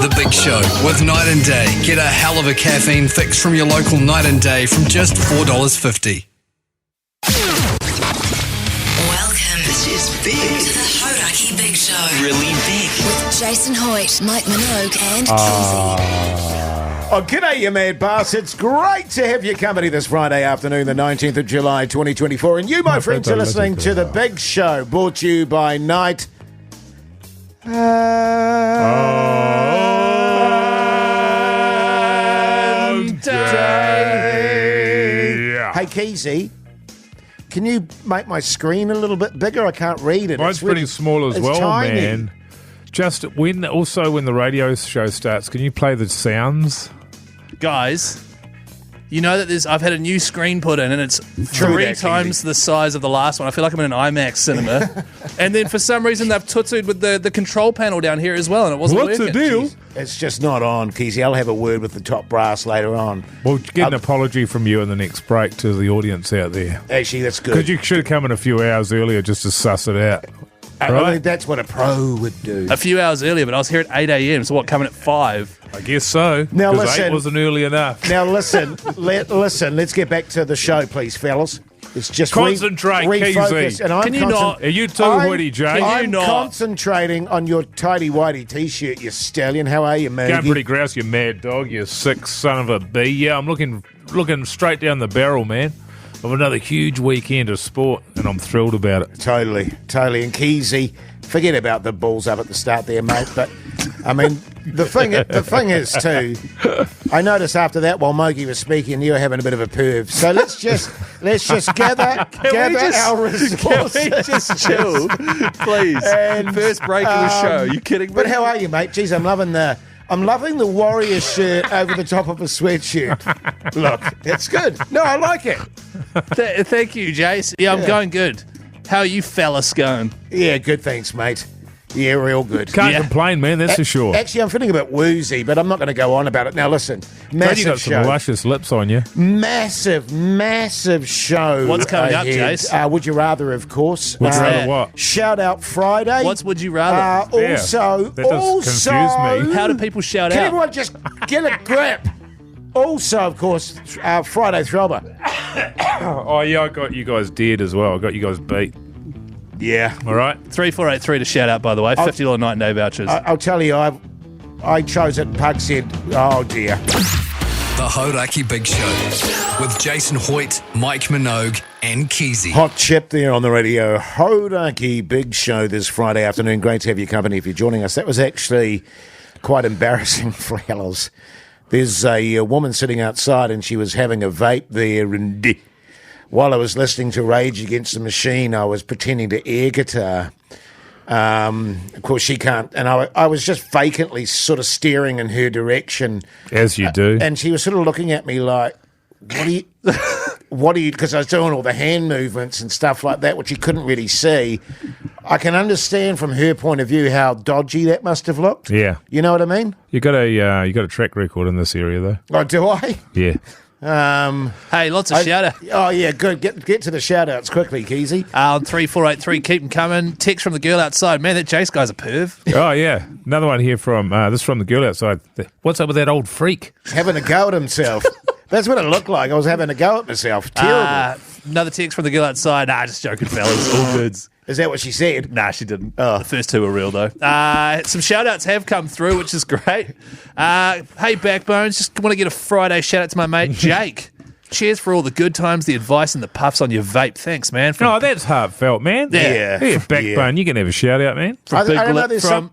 The Big Show with Night and Day. Get a hell of a caffeine fix from your local Night and Day from just $4.50. Welcome. This is big. To the Hodaki Big Show. Really big. With Jason Hoyt, Mike Minogue and Keyzie. Oh, g'day, you mad bastards. Great to have your company this Friday afternoon, the 19th of July, 2024. And you, my friends, are listening to The Big Show, brought to you by Night and Day. Hey, Keyzie, can you make my screen a little bit bigger? I can't read it. Mine's pretty small as well, tiny. man. Just when the radio show starts, can you play the sounds? Guys, you know that I've had a new screen put in and it's three times the size of the last one. I feel like I'm in an IMAX cinema. And then for some reason they've tootsooed with the control panel down here as well and it wasn't What's working. the deal? Jeez, it's just not on, Keyzie. I'll have a word with the top brass later on. We'll get an apology from you in the next break to the audience out there. Actually, that's good. Because you should have come in a few hours earlier just to suss it out. I think that's what a pro would do. A few hours earlier, but I was here at 8 a.m, so what, coming at 5? I guess so. Now, because listen. 8 wasn't early enough. Now, listen, let's get back to the show, please, fellas. It's just Concentrate, refocus. Keyzie. And I'm Can you not? Are you too witty, Jay? I'm not? concentrating on your tidy-whitey T-shirt, you stallion. How are you, man? Going pretty grouse, you mad dog, you sick son of a bee. Yeah, I'm looking straight down the barrel, man, of another huge weekend of sport, and I'm thrilled about it. Totally. And Keyzie, forget about the balls up at the start there, mate. But I mean, the thing is too. I noticed after that, while Mogi was speaking, you were having a bit of a perv. So let's just gather our resources. Can we just chill, please? And, First break of the show. You kidding me? But how are you, mate? Jeez, I'm loving the Warrior shirt over the top of a sweatshirt. Look, it's good. No, I like it. Thank you, Jase. Yeah, I'm going good. How are you fellas going? Yeah, good, thanks, mate. Yeah, real good. Can't complain, man, that's for sure. Actually, I'm feeling a bit woozy, but I'm not going to go on about it. Now, listen, Glad you massive got some show. luscious lips on you. Massive show. What's coming up, ahead. Jase? Would you rather, of course. Would you rather what? Shout out Friday. What's Would You Rather? Yeah, Also, that does confuse me. How do people shout Can out? everyone just get a grip? Also, of course, Friday Throbber. Oh, yeah, I got you guys dead as well. I got you guys beat. Yeah. All right? 3483 to shout out, by the way. $50 night and day vouchers. I'll tell you, I chose it and Pug said, oh dear. The Hodaki Big Show with Jason Hoyt, Mike Minogue and Keyzie. Hot chip there on the radio. Hodaki Big Show this Friday afternoon. Great to have your company if you're joining us. That was actually quite embarrassing for Hellas. There's a woman sitting outside and she was having a vape there, and while I was listening to Rage Against the Machine, I was pretending to air guitar. Of course, she can't. And I was just vacantly sort of staring in her direction. As you do. And she was sort of looking at me like, what are you, because I was doing all the hand movements and stuff like that, which you couldn't really see. I can understand from her point of view how dodgy that must have looked. Yeah. You know what I mean? You got a track record in this area, though. Oh, do I? Yeah. Hey, lots of shout out. Oh, yeah, good. Get to the shout-outs quickly, Keyzie. On 3483, keep them coming. Text from the girl outside. Man, that Jase guy's a perv. Oh, yeah. Another one here from, this is from the girl outside. What's up with that old freak? Having a go at himself. That's what it looked like. I was having a go at myself. Terrible. Another text from the girl outside. Nah, just joking, fellas. All goods. Is that what she said? Nah, she didn't. Oh. The first two were real, though. Some shout-outs have come through, which is great. Hey, Backbones, just want to get a Friday shout-out to my mate, Jake. Cheers for all the good times, the advice, and the puffs on your vape. Thanks, man. Oh, that's heartfelt, man. Yeah. Hey, Backbone, you can have a shout-out, man. I don't know, there's From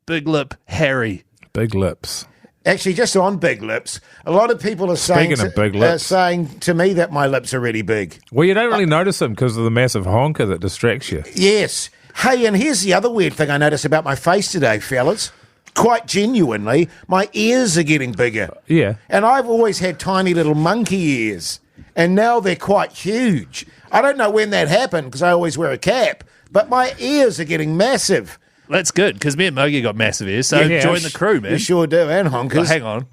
Big Lip Harry. Big lips. Actually, just on big lips, a lot of people are saying, Speaking of big lips. saying to me that my lips are really big. Well, you don't really notice them because of the massive honker that distracts you. Yes. Hey, and here's the other weird thing I noticed about my face today, fellas. Quite genuinely, my ears are getting bigger. Yeah. And I've always had tiny little monkey ears, and now they're quite huge. I don't know when that happened because I always wear a cap, but my ears are getting massive. That's good, because me and Mogi got massive ears, so Yeah, join the crew, man. You sure do, and honkers. Oh, hang on.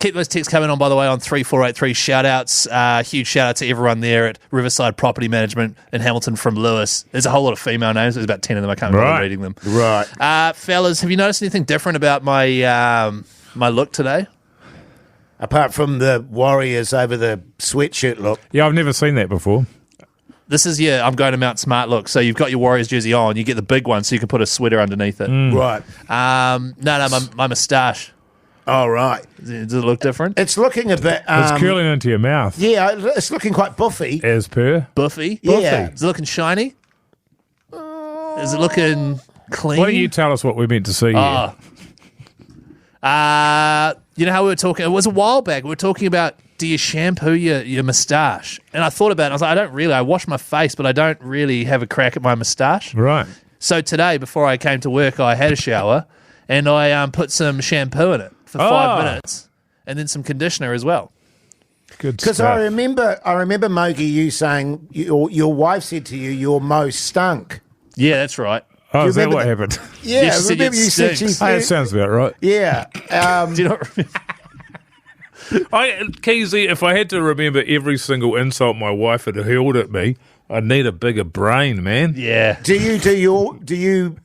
Keep those texts coming on, by the way, on 3483 shout-outs. Huge shout-out to everyone there at Riverside Property Management in Hamilton from Lewis. There's a whole lot of female names. There's about 10 of them. I can't remember reading them. Right. Fellas, have you noticed anything different about my my look today? Apart from the Warriors over the sweatshirt look. Yeah, I've never seen that before. This is, I'm going to Mount Smart look. So you've got your Warriors jersey on. You get the big one so you can put a sweater underneath it. Right. My moustache. Oh, right. Does it look different? It's looking a bit... It's curling into your mouth. Yeah, it's looking quite buffy. As per. Buffy? Yeah. Is it looking shiny? Is it looking clean? Why don't you tell us what we're meant to see here? You know how we were talking? It was a while back. We were talking about, do you shampoo your moustache? And I thought about it. I was like, I wash my face, but I don't really have a crack at my moustache. Right. So today, before I came to work, I had a shower and I put some shampoo in it for 5 minutes and then some conditioner as well. Good Because stuff. I remember, Mogi, you saying your wife said to you, your Mo stunk. Yeah, that's right. Oh, is that remember what that? happened? Yeah, Yes, she remember said you said stinks. she... Hey, that sounds about right. Yeah. Do you not remember? Keyzie, if I had to remember every single insult my wife had hurled at me, I'd need a bigger brain, man. Yeah. Do you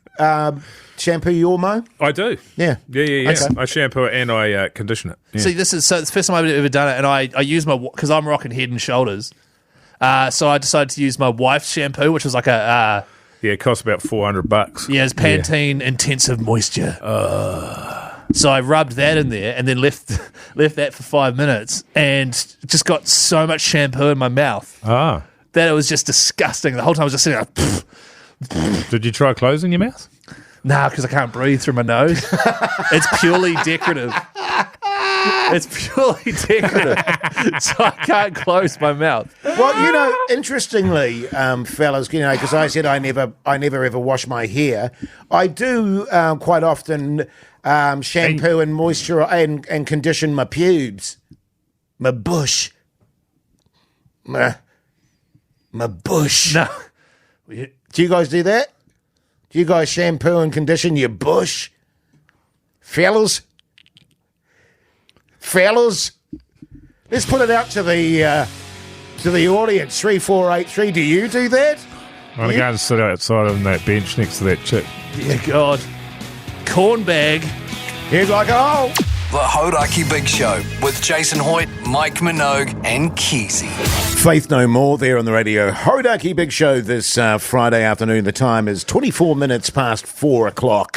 shampoo your Mo? I do. Yeah. Yeah. Okay. I shampoo it and I condition it. Yeah. See, it's the first time I've ever done it, and I use because I'm rocking Head and Shoulders. So I decided to use my wife's shampoo, which was like a It costs about $400. it's Pantene Intensive Moisture. So I rubbed that in there and then left that for 5 minutes, and just got so much shampoo in my mouth Ah. that it was just disgusting. The whole time I was just sitting there. Did you try closing your mouth? Nah, because I can't breathe through my nose. It's purely decorative. It's purely decorative. So I can't close my mouth. Well, interestingly, fellas, because I said I never ever wash my hair. I do quite often shampoo and moisture and condition my pubes, my bush, my bush. No. Do you guys do that? Do you guys shampoo and condition your bush, fellas? Fellas, let's put it out to the audience. 3483. Do you do that? I'm going to go and sit outside on that bench next to that chick. Dear God. Corn bag. He's like, oh. The Hodaki Big Show with Jason Hoyt, Mike Minogue, and Keyzie. Faith No More there on the radio. Hodaki Big Show this Friday afternoon. The time is 24 minutes past 4 o'clock.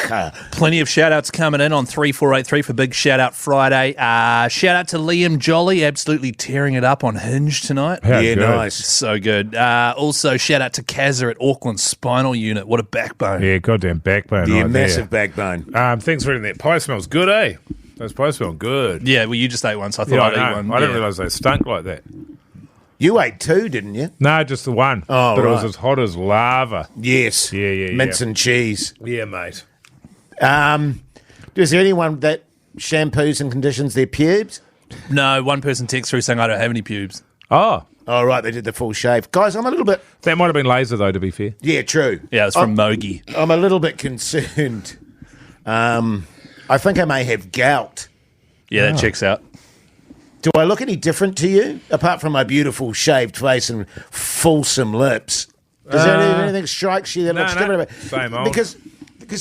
Plenty of shout-outs coming in on 3483 for Big Shout-Out Friday. Shout-out to Liam Jolly, absolutely tearing it up on Hinge tonight. How Yeah, good. nice. So good. Also, shout-out to Kazza at Auckland Spinal Unit. What a backbone. Yeah, goddamn backbone Yeah, right massive there. backbone. Thanks for reading that. Pie smells good, eh? Those pies smell good. Yeah, well, you just ate one, so I thought Yeah, I'd I eat know. one. I didn't Yeah. realise they stunk like that. You ate two, didn't you? No, just the one. Oh, but it was right. as hot as lava. Yes. Yeah. Mince and cheese. Yeah, mate. Is there anyone that shampoos and conditions their pubes? No, one person texts through saying I don't have any pubes. Oh, Oh, right, they did the full shave. Guys, I'm a little bit... that might have been laser, though, to be fair. Yeah, true. Yeah, it's from Mogi. I'm a little bit concerned. I think I may have gout. Yeah, that checks out. Do I look any different to you, apart from my beautiful shaved face and fulsome lips? Does anything strikes you that looks different about Same old. Because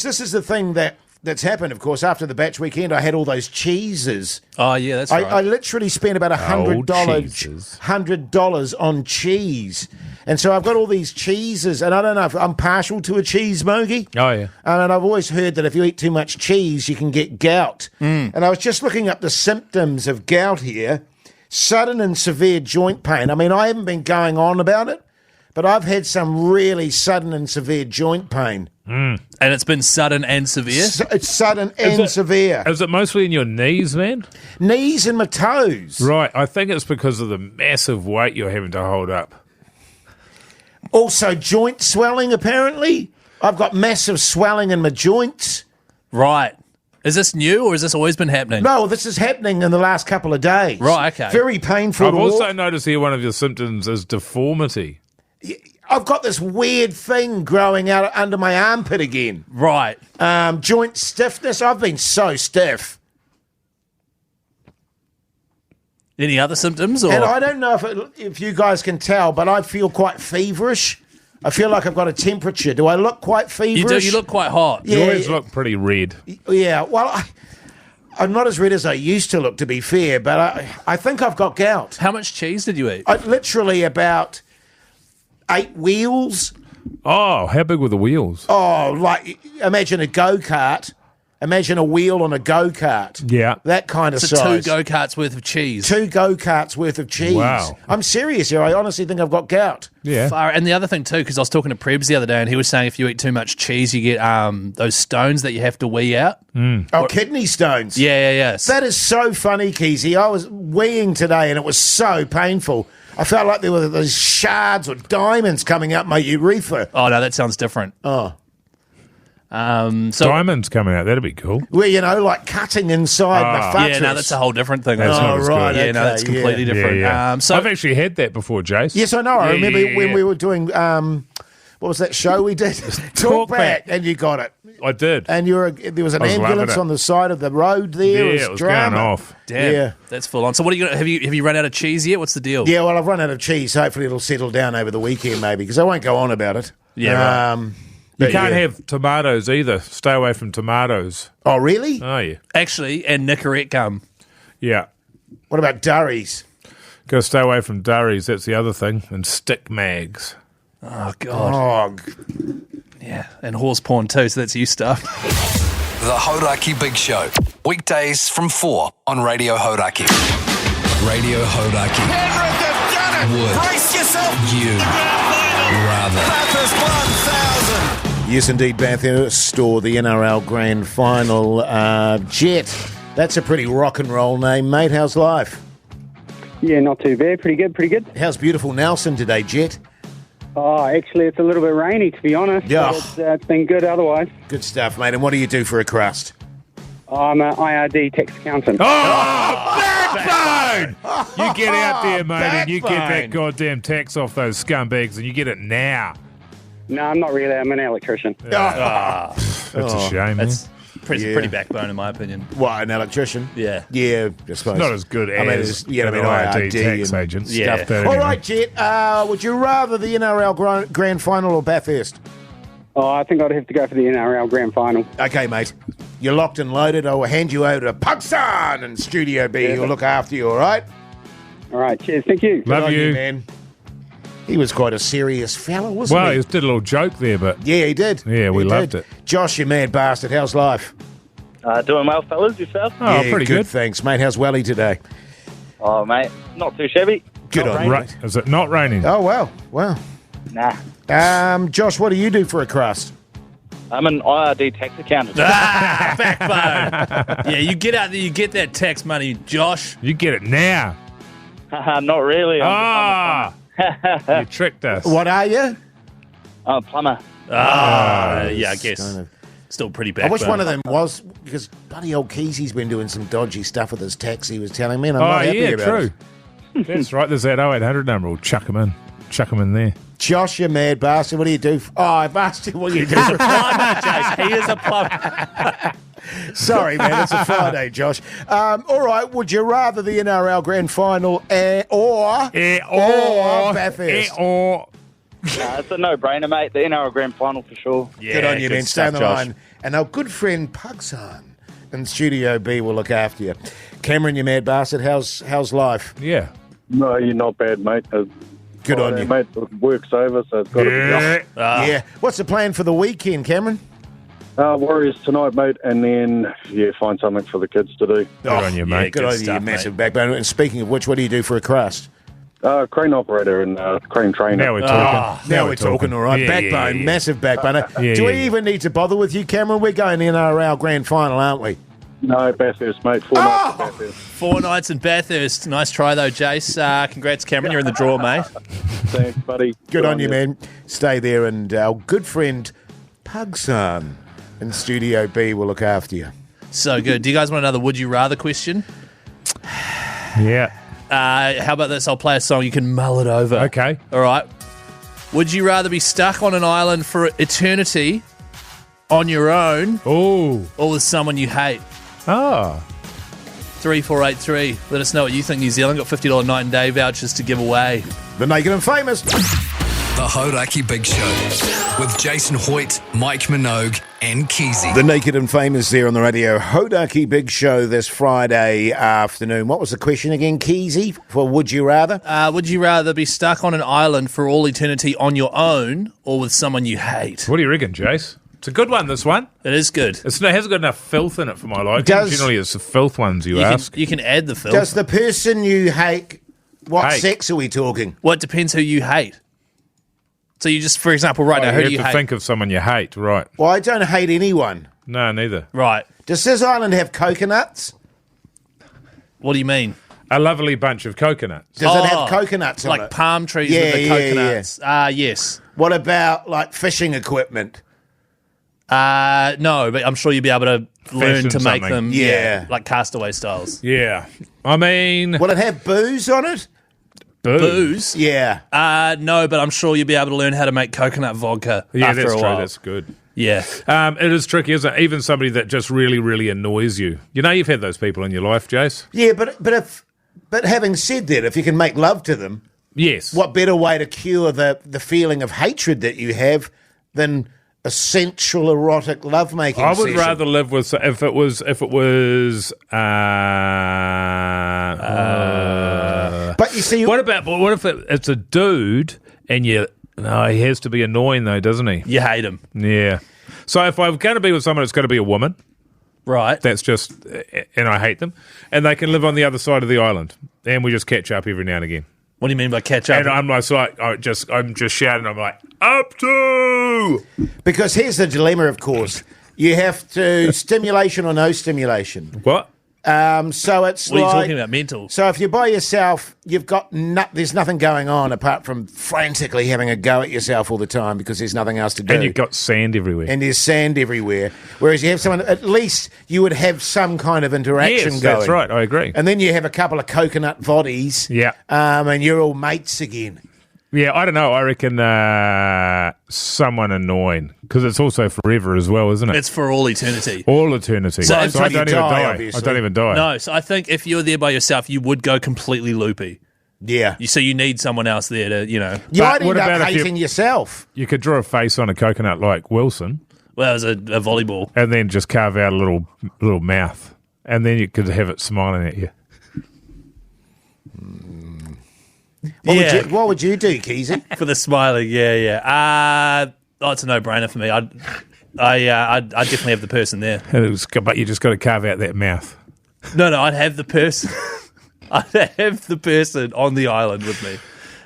this is the thing that's happened, of course, after the batch weekend. I had all those cheeses. Oh, yeah, that's right. I literally spent about Old $100 cheeses. $100 on cheese. And so I've got all these cheeses, and I don't know if I'm partial to a cheese, Mogi. Oh, yeah. And I've always heard that if you eat too much cheese, you can get gout. And I was just looking up the symptoms of gout here. Sudden and severe joint pain. I mean, I haven't been going on about it, but I've had some really sudden and severe joint pain. And it's been sudden and severe? It's sudden and severe. Is it mostly in your knees, man? Knees and my toes. Right. I think it's because of the massive weight you're having to hold up. Also, joint swelling, apparently. I've got massive swelling in my joints. Right. Is this new or has this always been happening? No, this is happening in the last couple of days. Right, okay. Very painful I've to also walk. noticed here one of your symptoms is deformity. I've got this weird thing growing out under my armpit again. Right. Joint stiffness. I've been so stiff. Any other symptoms? Or? And I don't know if you guys can tell, but I feel quite feverish. I feel like I've got a temperature. Do I look quite feverish? You do. You look quite hot. You always look pretty red. Yeah, well, I'm not as red as I used to look, to be fair, but I think I've got gout. How much cheese did you eat? Literally about 8 wheels. Oh, how big were the wheels? Oh, like, imagine a go-kart. Imagine a wheel on a go-kart. Yeah. That kind of So size. 2 go-karts worth of cheese. 2 go-karts worth of cheese. Wow. I'm serious here. I honestly think I've got gout. Yeah. And the other thing too, because I was talking to Prebs the other day, and he was saying if you eat too much cheese, you get those stones that you have to wee out. Oh, kidney stones. Yeah. That is so funny, Keyzie. I was weeing today and it was so painful. I felt like there were those shards or diamonds coming out my urethra. Oh no, that sounds different. Oh. So Diamonds coming out. That'd be cool. Well, like cutting inside my yeah, buttress. no, that's a whole different thing. That's not as right. good. Yeah, no, that's Okay, completely yeah. different. Yeah. So I've actually had that before, Jase. Yes, I know. I Yeah, remember when yeah. we were doing, what was that show we did? Talk Back. And you got it. I did. And there was an I was loving ambulance it. on the side of the road there. Yeah, it it was was going drama. off. damn, Yeah. that's full on. So what are you gonna have you run out of cheese yet? What's the deal? Yeah, well, I've run out of cheese. Hopefully it'll settle down over the weekend maybe because I won't go on about it. Yeah, You but can't yeah. have tomatoes either. Stay away from tomatoes. Oh, really? Oh, yeah. Actually, and Nicorette gum. Yeah. What about durries? Got to stay away from durries. That's the other thing. And stick mags. Oh god, Oh, yeah, and horse porn too. So that's you stuff. The Hauraki Big Show. Weekdays from 4 on Radio Hauraki. Radio Hauraki. Would Brace yourself. you rather? Bathurst 1000. yes, indeed, Bathurst or the NRL Grand Final. Jet, that's a pretty rock and roll name, mate. How's life? Yeah, not too bad. Pretty good. How's beautiful Nelson today, Jet? Oh, actually, it's a little bit rainy, to be honest. Yeah. But it's been good otherwise. Good stuff, mate. And what do you do for a crust? I'm an IRD tax accountant. Oh, backbone! You get out there, mate, and you get Backbone. that goddamn tax off those scumbags, and you get it now. No, I'm not really. I'm an electrician. That's a shame, man. That's Yeah. pretty backbone in my opinion. What, an electrician? Yeah. Yeah, I suppose. Not as good I mean, as it's, an IRD tax and agent. Yeah. Stuff that All anyway. right, Jet. Would you rather the NRL Grand Final or Bathurst? Oh, I think I'd have to go for the NRL Grand Final. Okay, mate. You're locked and loaded. I will hand you over to Pugson in Studio B. He'll look after you, all right? All right, cheers. Thank you. Love Good on you. man. He was quite a serious fella, wasn't Well, he? he did a little joke there, but Yeah, he did. Yeah, we He loved did. it. Josh, you mad bastard. How's life? Doing well, fellas, yourself? oh, yeah, pretty good. Thanks, mate. How's Welly today? Oh, mate, not too shabby. Good Not on you. raining. Ra- Is it not raining? Oh, well. Well. Nah, Josh, what do you do for a crust? I'm an IRD tax accountant. Backbone. Yeah, you get out there, you get that tax money, Josh. You get it now. Not really. Ah! You tricked us. What are you? I'm a plumber. Yeah, I guess kind of- still pretty I backbone. wish one of them was, because bloody old Keyzie's been doing some dodgy stuff with his tax, he was telling me, and I'm Oh, not happy yeah, about true. it. That's right. There's that 0800 number. We'll chuck them in. Chuck them in there. Josh, you mad bastard, what do you do? I've asked you what you do for plumber, Jase. He is a plumber. Sorry, man, it's a Friday, Josh. All right, would you rather the NRL Grand Final or Bathurst? It's a no-brainer, mate. The NRL Grand Final for sure. Yeah, Good on you, man. Stay on stuff, the Josh. line. And our good friend Pugson in Studio B will look after you. Cameron, you mad bastard, how's life? Yeah. No, you're not bad, mate. Good on you. Mate, work's over, so it's got to be off. Yeah. What's the plan for the weekend, Cameron? Warriors tonight, mate, and then, find something for the kids to do. Good on you, mate. Good good on you, stuff, you massive mate. backbone. And speaking of which, what do you do for a crust? Crane operator and crane trainer. Now we're talking. Now we're talking, all right. Yeah, backbone, yeah. massive backbone. Yeah, do we yeah. even need to bother with you, Cameron? We're going in our Grand Final, aren't we? No, Bathurst, mate. 4 nights at Bathurst. 4 nights in Bathurst. Nice try though, Jase. Congrats, Cameron. You're in the draw, mate. Thanks, buddy. Good on you, man. Stay there, and our good friend Pugson in Studio B will look after you. So good. Do you guys want another Would You Rather question? Yeah. How about this? I'll play a song. You can mull it over. Okay. All right. Would you rather be stuck on an island for eternity on your own Oh. or with someone you hate? Oh. 3483. Let us know what you think. New Zealand got $50 night and day vouchers to give away. The Naked and Famous. The Hodaki Big Show with Jason Hoyt, Mike Minogue, and Keyzie. The Naked and Famous there on the radio. Hodaki Big Show this Friday afternoon. What was the question again, Keyzie, for Would You Rather? Would you rather be stuck on an island for all eternity on your own or with someone you hate? What do you reckon, Jase? It's a good one, this one. It is good. It hasn't got enough filth in it for my liking. Generally, it's the filth ones you ask. You can add the filth. Does the person you hate, what sex are we talking? Well, it depends who you hate. So you just, for example, now, who do you hate? You have to think of someone you hate, right? Well, I don't hate anyone. No, neither. Right. Does this island have coconuts? What do you mean? A lovely bunch of coconuts. Does it have coconuts on it? Like palm trees with the coconuts? Yes. What about, like, fishing equipment? No, but I'm sure you'll be able to learn to make them, Yeah. like Castaway styles. Yeah. I mean... Will it have booze on it? Booze? Yeah. No, but I'm sure you'll be able to learn how to make coconut vodka after that's a true. while. That's good. Yeah. It is tricky, isn't it? Even somebody that just really, really annoys you. You know, you've had those people in your life, Jase. Yeah, but having said that, if you can make love to them, yes. What better way to cure the feeling of hatred that you have than a sensual erotic lovemaking I would session? rather live with if it was but you see, what if it's a dude and he has to be annoying though, doesn't he? You hate him. Yeah. So if I'm going to be with someone, it's going to be a woman. Right. That's just, and I hate them, and they can live on the other side of the island, and we just catch up every now and again. What do you mean by catch up? And I'm just shouting. I'm like, up to. Because here's the dilemma, of course. You have to stimulation or no stimulation. What? So it's what are you talking about? Mental. So if you're by yourself, you've got there's nothing going on apart from frantically having a go at yourself all the time because there's nothing else to do. And you've got sand everywhere. And there's sand everywhere. Whereas you have someone, at least you would have some kind of interaction going. That's right. I agree. And then you have a couple of coconut voddies. Yeah. And you're all mates again. Yeah, I don't know. I reckon someone annoying because it's also forever as well, isn't it? It's for all eternity. All eternity. So I don't even die. Obviously. I don't even die. No, so I think if you're there by yourself, you would go completely loopy. Yeah. So you need someone else there to, You might end up hating yourself. You could draw a face on a coconut like Wilson. Well, it was a volleyball. And then just carve out a little mouth. And then you could have it smiling at you. What would you do, Keyzie? For the smiling, yeah. It's a no-brainer for me. I'd definitely have the person there. But you just got to carve out that mouth. No, I'd have the person. I'd have the person on the island with me.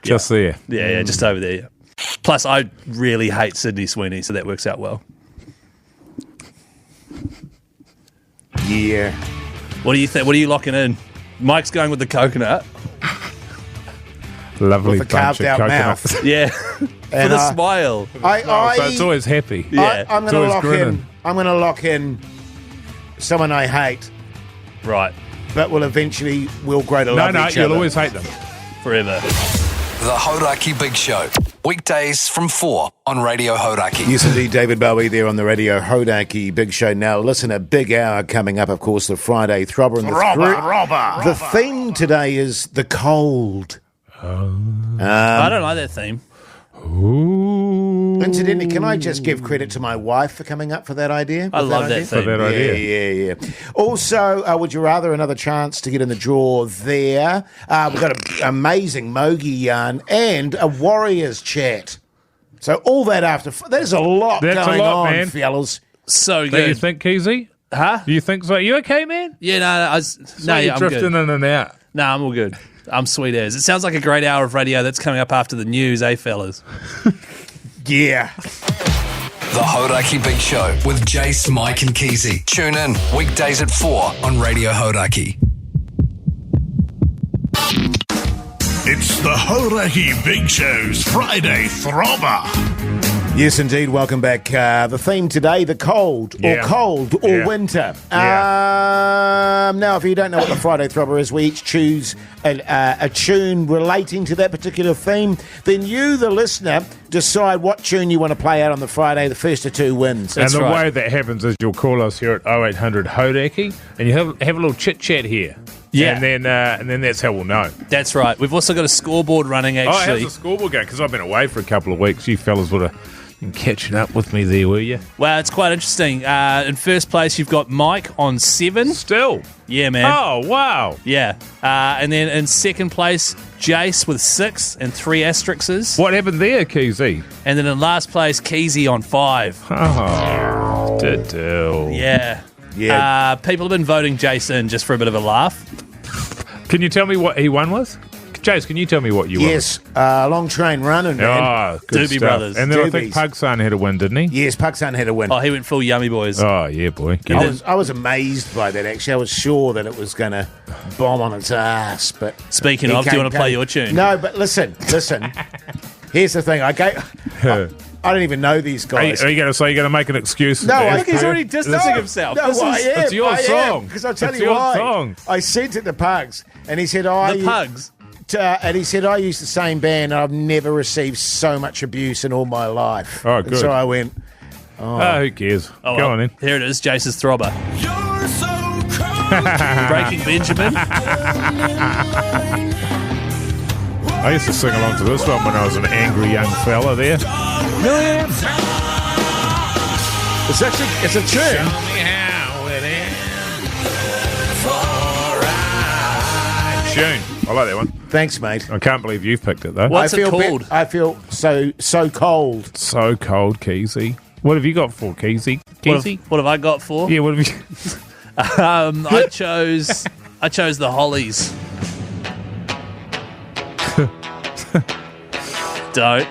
Just there. Yeah, just over there. Yeah. Plus, I really hate Sydney Sweeney, so that works out well. Yeah. What do you think? What are you locking in? Mike's going with the coconut. Lovely with a bunch carved of out coconuts. mouth. Yeah. For the smile. So it's always happy. Yeah. I'm going to lock in someone I hate. Right. But will eventually grow to love each other. You'll always hate them. Forever. The Hodaki Big Show. Weekdays from 4 on Radio Hodaki. Yes, indeed, David Bowie there on the radio Hodaki Big Show. Now, listen, a big hour coming up, of course, the Friday Throbber. And the theme today is the cold. I don't like that theme. Ooh. Incidentally, can I just give credit to my wife for coming up for that idea? I love that theme. For that idea. Yeah. Also, would you rather another chance to get in the draw there? We've got an amazing Mogi yarn and a Warriors chat. So all that after... There's a lot going on, man. fellas. So Do good. you think, Keyzie? Huh? Do you think so? You okay, man? Yeah, You're I'm drifting good. in and out. No, I'm all good. I'm sweet as. It sounds like a great hour of radio that's coming up after the news, fellas? Yeah. The Hodaki Big Show with Jase, Mike and Keyzie. Tune in weekdays at 4 on Radio Hodaki. It's the Hodaki Big Show's Friday Throbber. Yes, indeed. Welcome back. The theme today, the cold or winter. Now, if you don't know what the Friday Throbber is, we each choose a tune relating to that particular theme. Then you, the listener, decide what tune you want to play out on the Friday. The first of two wins. And the way that happens is you'll call us here at 0800 Hodaki and you have a little chit-chat here. Yeah. And then that's how we'll know. That's right. We've also got a scoreboard running, actually. Oh, how's the scoreboard going? Because I've been away for a couple of weeks. You fellas would have been catching up with me there, were you? Well, it's quite interesting. In first place, you've got Mike on 7. Still? Yeah, man. Oh, wow. Yeah. And then in second place, Jase with 6 and 3 asterisks. What happened there, Keyzie? And then in last place, Keyzie on 5. Oh, diddle. Yeah. Yeah. People have been voting Jase in just for a bit of a laugh. Can you tell me what he won with? Jase, can you tell me what you won? Yes, long train running, man. Oh, good Doobie stuff. Brothers. And then I Doobies. think Pugson had a win, didn't he? Yes, Pakistan had a win. Oh, he went full Yummy Boys. Oh, yeah, boy. I was amazed by that, actually. I was sure that it was going to bomb on its ass. But Speaking of, do you want to play your tune? No, but listen. Here's the thing. I don't even know these guys. Are you going to say you're going to make an excuse? No, Look, he's already distancing himself. No, it's your song. Because I'll tell It's you your why. song. I sent it to Pugs, and he said, The Pugs. and he said, I use the same band, and I've never received so much abuse in all my life. Oh, And good. so I went, Oh, who cares? Oh, Go well, on then. Here it is, Jace's Throbber. Breaking Benjamin. I used to sing along to this one when I was an angry young fella there. it's a tune. Tune. I like that one. Thanks, mate. I can't believe you've picked it, though. What's I it feel called? I feel so cold. So cold, Keyzie. What have you got for Keyzie? Keyzie? What have I got for? Yeah, what have you... I chose the Hollies. Don't.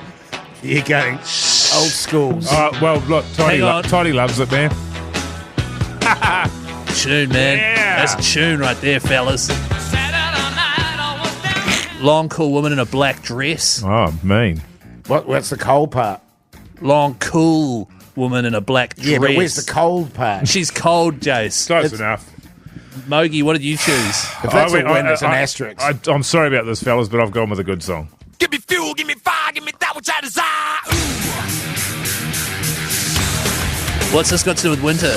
You're going old schools. well, look, Hang on. Toddy loves it, man. Tune, man. Yeah. That's a tune right there, fellas. Long, cool woman in a black dress. Oh, mean. What's the cold part? Long, cool woman in a black dress. Yeah, but where's the cold part? She's cold, Jace. Close enough. Mogi, what did you choose? If that's a win, it's an asterisk. I'm sorry about this, fellas, but I've gone with a good song. Give me fuel, give me fire, give me that which I desire. What's this got to do with winter?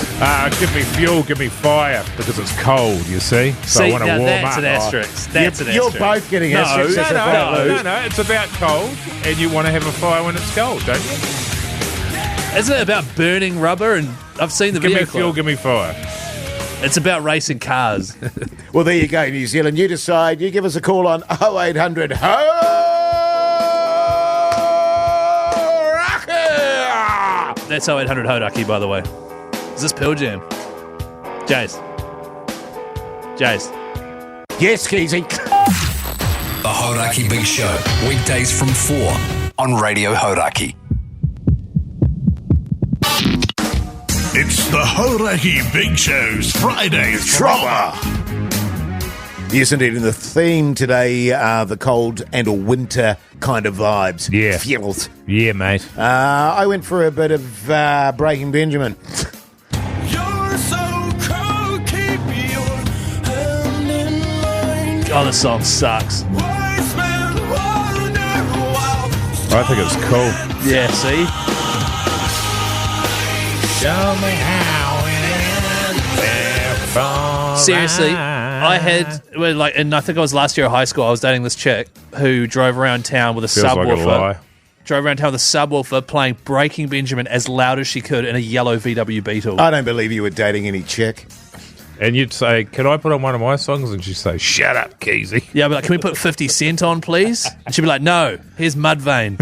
Give me fuel, give me fire, because it's cold, you see? So I See, want to now warm that's up. an asterisk. That's an You're asterisk. both getting No, asterisks. no, as a no, vote, no, Lou. no, no. It's about cold, and you want to have a fire when it's cold, don't you? Isn't it about burning rubber? And I've seen the Give video me fuel, clip. give me fire. It's about racing cars. Well, there you go, New Zealand. You decide. You give us a call on 0800 HO. That's 0800 Hodaki, by the way. Is this Pearl Jam? Jace. Yes, Keyzie. The Hodaki Big Show. Weekdays from 4 on Radio Hodaki. It's the Hodaki Big Show's Friday Throbber. Yes, indeed. And the theme today are the cold and or winter kind of vibes. Yeah. Feels. Yeah, mate. I went for a bit of Breaking Benjamin. Oh, the song sucks. I think it's cool. Yeah, see? Show me how it is. Seriously, I had, and I think it was last year at high school, I was dating this chick who drove around town with a Feels like a subwoofer. lie. Drove around town with a subwoofer playing Breaking Benjamin as loud as she could in a yellow VW Beetle. I don't believe you were dating any chick. And you'd say, can I put on one of my songs? And she'd say, shut up, Keyzie. Yeah, I'd be like, can we put 50 Cent on, please? And she'd be like, no, here's Mudvayne.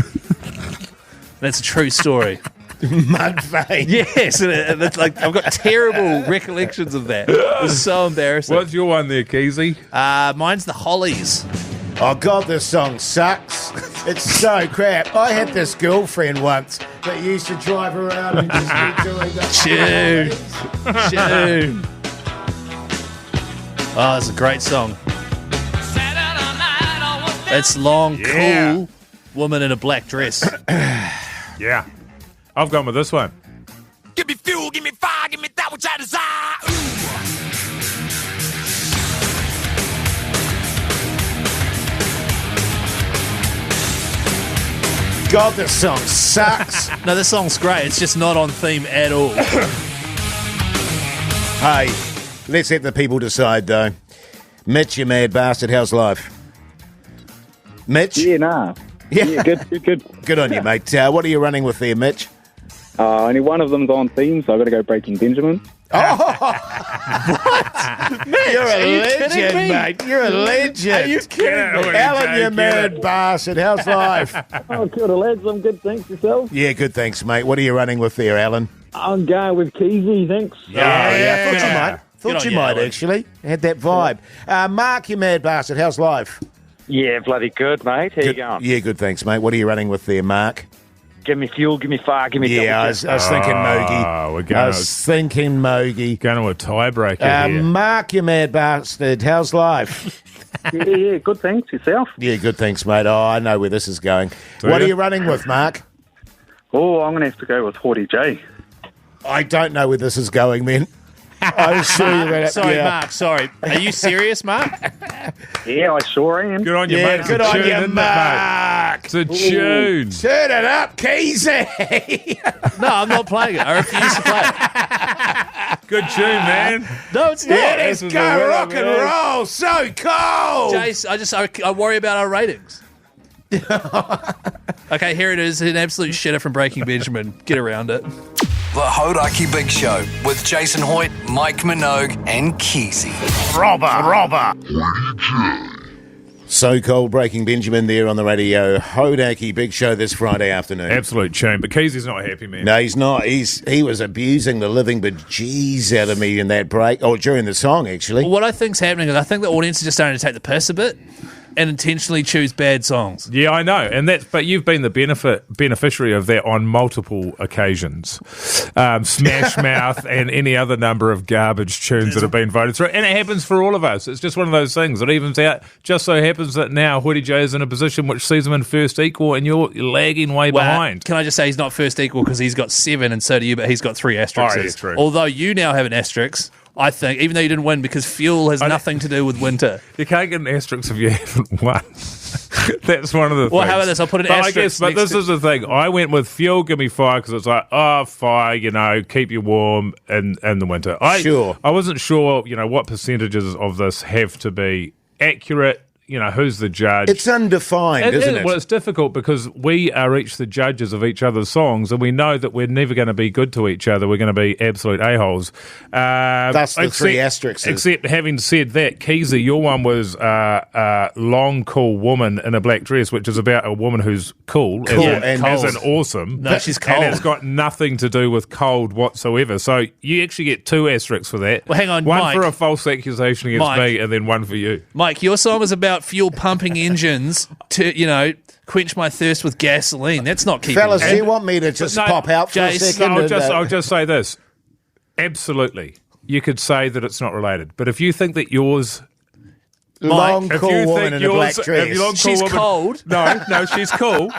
That's a true story. Mudvayne. Yes, and it's like I've got terrible recollections of that. It's so embarrassing. What's your one there, Keyzie? Mine's the Hollies. Oh, God, this song sucks. It's so crap. I had this girlfriend once that used to drive around and just be doing that. Tune. Oh, it's a great song. It's long, Yeah. cool woman in a black dress. Yeah. I've gone with this one. Give me fuel, give me fire, give me that which I desire. God, this song sucks. No, this song's great. It's just not on theme at all. Hey, let's let the people decide, though. Mitch, you mad bastard, how's life? Mitch? Yeah, nah. Yeah, good. Good on you, mate. What are you running with there, Mitch? Only one of them's on theme, so I've got to go Breaking Benjamin. You're a legend, mate. You're a legend. Are you kidding me? Alan, you mad bastard, how's life? Oh, kia ora, lads. I'm good, thanks. Yourself? Yeah, good, thanks, mate. What are you running with there, Alan? I'm going with Keyzie, thanks. Yeah, thought you might. Thought you might, Alan. actually. Had that vibe. Mark, you mad bastard, how's life? Yeah, bloody good, mate. How you going? Yeah, good, thanks, mate. What are you running with there, Mark? Give me fuel, give me fire, give me Yeah, I was thinking Mogi. we're I going was thinking Mogi. to a tiebreaker here. Mark, you mad bastard, how's life? Yeah, good, thanks. Yourself? Yeah, good, thanks, mate. Oh, I know where this is going. What are you running with, Mark? Oh, I'm going to have to go with Haughty J. I don't know where this is going, man. I'm sure you're going to... Sorry, Mark. Sorry. Are you serious, Mark? Yeah, I sure am. Good on you, Yeah, mate. It's good a on tune, you, isn't it, mate? Mark. It's a tune. Turn it up, Keyzie. No, I'm not playing it. I refuse to play it. Good tune, man. No, it's not. Yeah, let's This is go the winner, rock and man. roll. So cold. Jase, I worry about our ratings. Okay, here it is. An absolute shitter from Breaking Benjamin. Get around it. The Hodaki Big Show with Jason Hoyt, Mike Minogue, and Keyzie. Robber. So cold, Breaking Benjamin there on the radio. Hodaki Big Show this Friday afternoon. Absolute tune, but Keyzie's not happy, man. No, he's not. He was abusing the living bejeez out of me in that break, or during the song, actually. Well, what I think's happening is I think the audience is just starting to take the piss a bit and intentionally choose bad songs. Yeah, I know, but you've been the beneficiary of that on multiple occasions. Smash Mouth and any other number of garbage tunes that have been voted through, and it happens for all of us. It's just one of those things. It evens out. Just so happens that now Hoodie J is in a position which sees him in first equal, and you're lagging way behind. Can I just say he's not first equal because he's got 7 and so do you, but he's got 3 asterisks. Oh, yeah, true. Although you now have an asterisk, I think, even though you didn't win, because fuel has nothing to do with winter. You can't get an asterisk if you haven't won. That's one of the things. Well, how about this? I'll put an asterisk But next this to- is the thing. I went with fuel, give me fire, because it's like, fire, keep you warm in the winter. Sure. I wasn't sure, what percentages of this have to be accurate. Who's the judge? It's undefined, isn't it? Well, it's difficult because we are each the judges of each other's songs, and we know that we're never going to be good to each other. We're going to be absolute a-holes. That's the 3 asterisks. Except, having said that, Keyzie, your one was long, cool woman in a black dress, which is about a woman who's cool as an awesome. No, she's cold. And it's got nothing to do with cold whatsoever. So you actually get 2 asterisks for that. Well, hang on, one Mike. for a false accusation against Mike. me, and then one for you. Mike, your song is about fuel pumping engines to, quench my thirst with gasoline. That's not keeping... Fellas, do you want me to just pop out for Jase, a second? I'll just say this. Absolutely. You could say that it's not related. But if you think that yours... long, if cool you woman think in a black yours- dress. if you long, cool She's woman- cold. No, she's cool.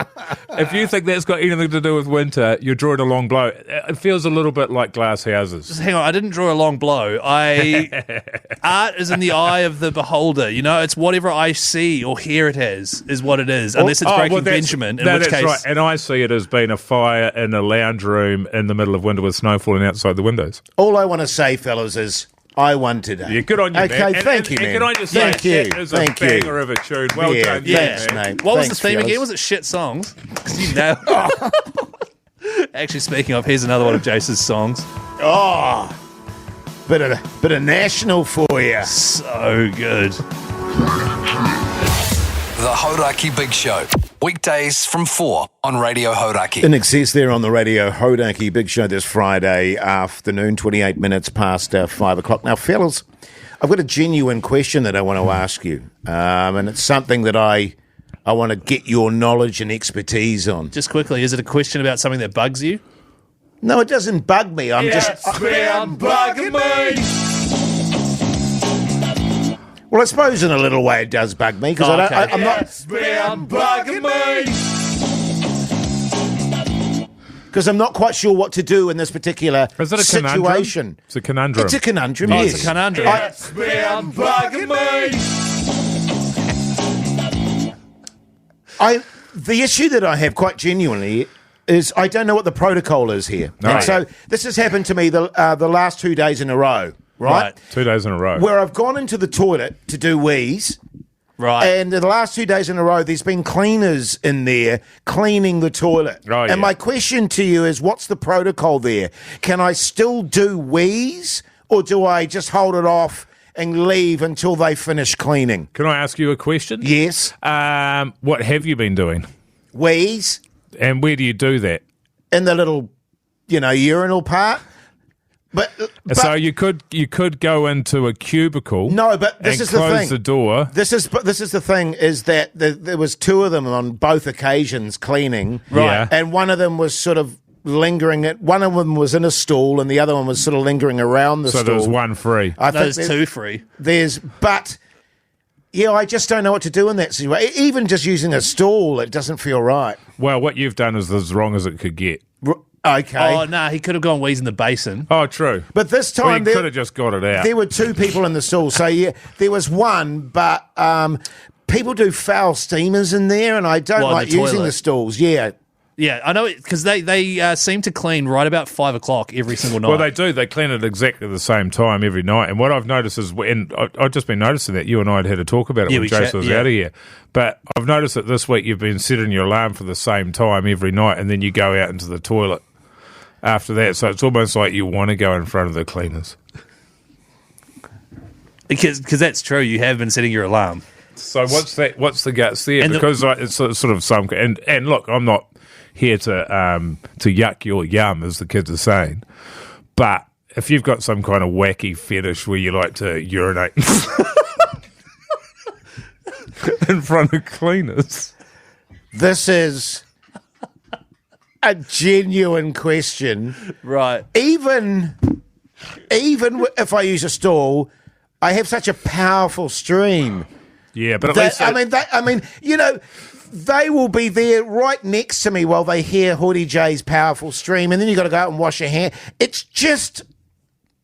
If you think that's got anything to do with winter, you're drawing a long blow. It feels a little bit like glass houses. Hang on, I didn't draw a long blow. Art is in the eye of the beholder. It's whatever I see or hear it as is what it is, unless it's Breaking Benjamin, in which that's case... right. And I see it as being a fire in a lounge room in the middle of winter with snow falling outside the windows. All I want to say, fellas, is I won today. Yeah, good on you, okay, man. And- thank and- you, and man. can I just say, thank you. that is a Thank you. banger of a tune. Well Yeah, done, thanks, man. mate. What was Thanks, the theme fellas. again? Was it shit songs? 'Cause you nailed Actually, speaking of, here's another one of Jase's songs. Oh, bit of national for you. So good. The Hodaki Big Show. Weekdays from 4 on Radio Hodaki. In excess there on the radio Hodaki Big Show this Friday afternoon, 28 minutes past 5 o'clock. Now, fellas, I've got a genuine question that I want to ask you, and it's something that I want to get your knowledge and expertise on. Just quickly, is it a question about something that bugs you? No, it doesn't bug me. I'm just... bugging me. Well, I suppose in a little way it does bug me, because I'm not... bugging me. because I'm not quite sure what to do in this particular Is it a situation. conundrum? It's a conundrum. It's a conundrum, Oh, yes. it's a conundrum. The issue that I have quite genuinely is I don't know what the protocol is here. Right. And so this has happened to me the last 2 days in a row, right? 2 days in a row. Where I've gone into the toilet to do wheeze. Right. And the last 2 days in a row, there's been cleaners in there cleaning the toilet. Oh, yeah. And my question to you is, what's the protocol there? Can I still do wheeze, or do I just hold it off and leave until they finish cleaning? Can I ask you a question? Yes. What have you been doing? Wheeze And where do you do that? in the little, urinal part. But So you could go into a cubicle. No, but this and is the close thing. the door. This is the thing, is that there was two of them on both occasions cleaning, Right. And one of them was sort of lingering. One of them was in a stall, and the other one was sort of lingering around the So stall. there's one free. I think There's two free. I just don't know what to do in that situation. Even just using a stall, it doesn't feel right. Well, what you've done is as wrong as it could get. Okay, Oh, no, he could have gone wheeze in the basin. Oh, true. but this Well, time you could have just got it out. there were two people in the stall. So yeah, there was one, but people do foul steamers in there, and I don't What, in like the using toilet? the stalls. Yeah. Yeah, I know, because they seem to clean right about 5 o'clock every single night. Well, they do. They clean it exactly the same time every night. And what I've noticed is, and I've just been noticing that you and I had a talk about it Yeah, when we Jase chat, was yeah. out of here. But I've noticed that this week you've been setting your alarm for the same time every night, and then you go out into the toilet after that. So it's almost like you want to go in front of the cleaners. Because that's true. You have been setting your alarm. So what's that? What's the guts there? And Because it's sort of some and look, I'm not here to yuck your yum, as the kids are saying, but if you've got some kind of wacky fetish where you like to urinate in front of cleaners, This is a genuine question. Right. Even if I use a stall, I have such a powerful stream. yeah, but at That, least they will be there right next to me while they hear Hoodie J's powerful stream, and then you got to go out and wash your hand. It's just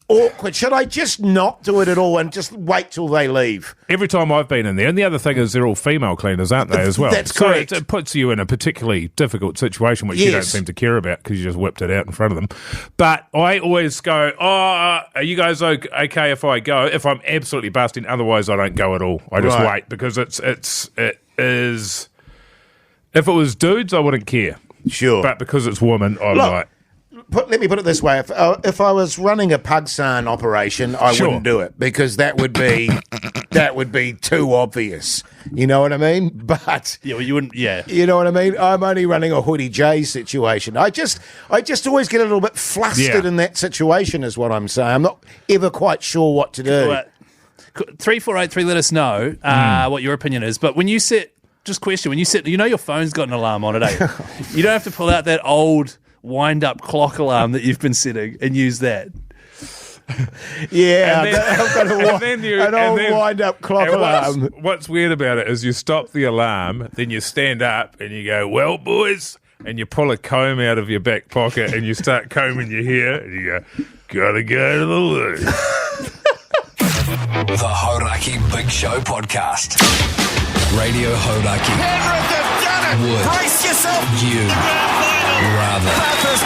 awkward. Should I just not do it at all and just wait till they leave? every time I've been in there, and the other thing is they're all female cleaners, aren't they, as well? That's so correct. it puts you in a particularly difficult situation, which you don't Yes. seem to care about because you just whipped it out in front of them. But I always go, are you guys okay if I go? If I'm absolutely busting, otherwise I don't go at all. I just Right. wait because it is. If it was dudes, I wouldn't care. Sure. But because it's women, I'm Look, like, let me put it this way: if I was running a Pugsan operation, I Sure. wouldn't do it because that would be too obvious. You know what I mean? But Yeah, well, you wouldn't. Yeah. you know what I mean. I'm only running a Hoodie J situation. I just always get a little bit flustered Yeah. in that situation. Is what I'm saying. I'm not ever quite sure what to do. Well, 3483, let us know what your opinion is. But when you sit, just question, when you sit, your phone's got an alarm on it, eh? You don't have to pull out that old wind-up clock alarm that you've been setting and use that. Yeah, And then- I've got an old wind-up clock and alarm. What's weird about it is you stop the alarm, then you stand up and you go, "Well, boys," and you pull a comb out of your back pocket and you start combing your hair and you go, "Gotta go to the loo." The Hodaki Big Show podcast. Radio Hodaki. Would Brace yourself. you rather? Bathurst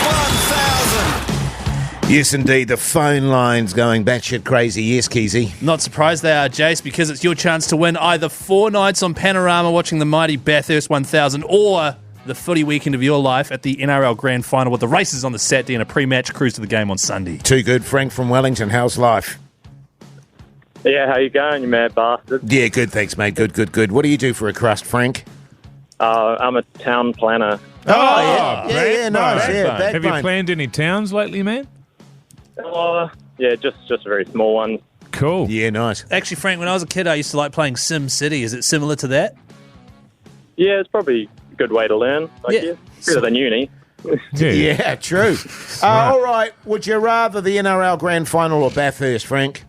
1000. Yes, indeed. The phone line's going batshit crazy. Yes, Keyzie. Not surprised they are, Jase, because it's your chance to win either 4 nights on Panorama watching the mighty Bathurst 1000 or the footy weekend of your life at the NRL Grand Final with the races on the Saturday and a pre-match cruise to the game on Sunday. Too good. Frank from Wellington. How's life? Yeah, how you going, you mad bastard? Yeah, good. Thanks, mate. Good. What do you do for a crust, Frank? I'm a town planner. Yeah, nice. Backbone. Yeah, Have you backbone. planned any towns lately, man? Yeah, just a very small one. Cool. Yeah, nice. Actually, Frank, when I was a kid, I used to like playing Sim City. Is it similar to that? Yeah, it's probably a good way to learn. Yeah. Better than uni. Yeah, true. All right. Would you rather the NRL Grand Final or Bathurst, Frank?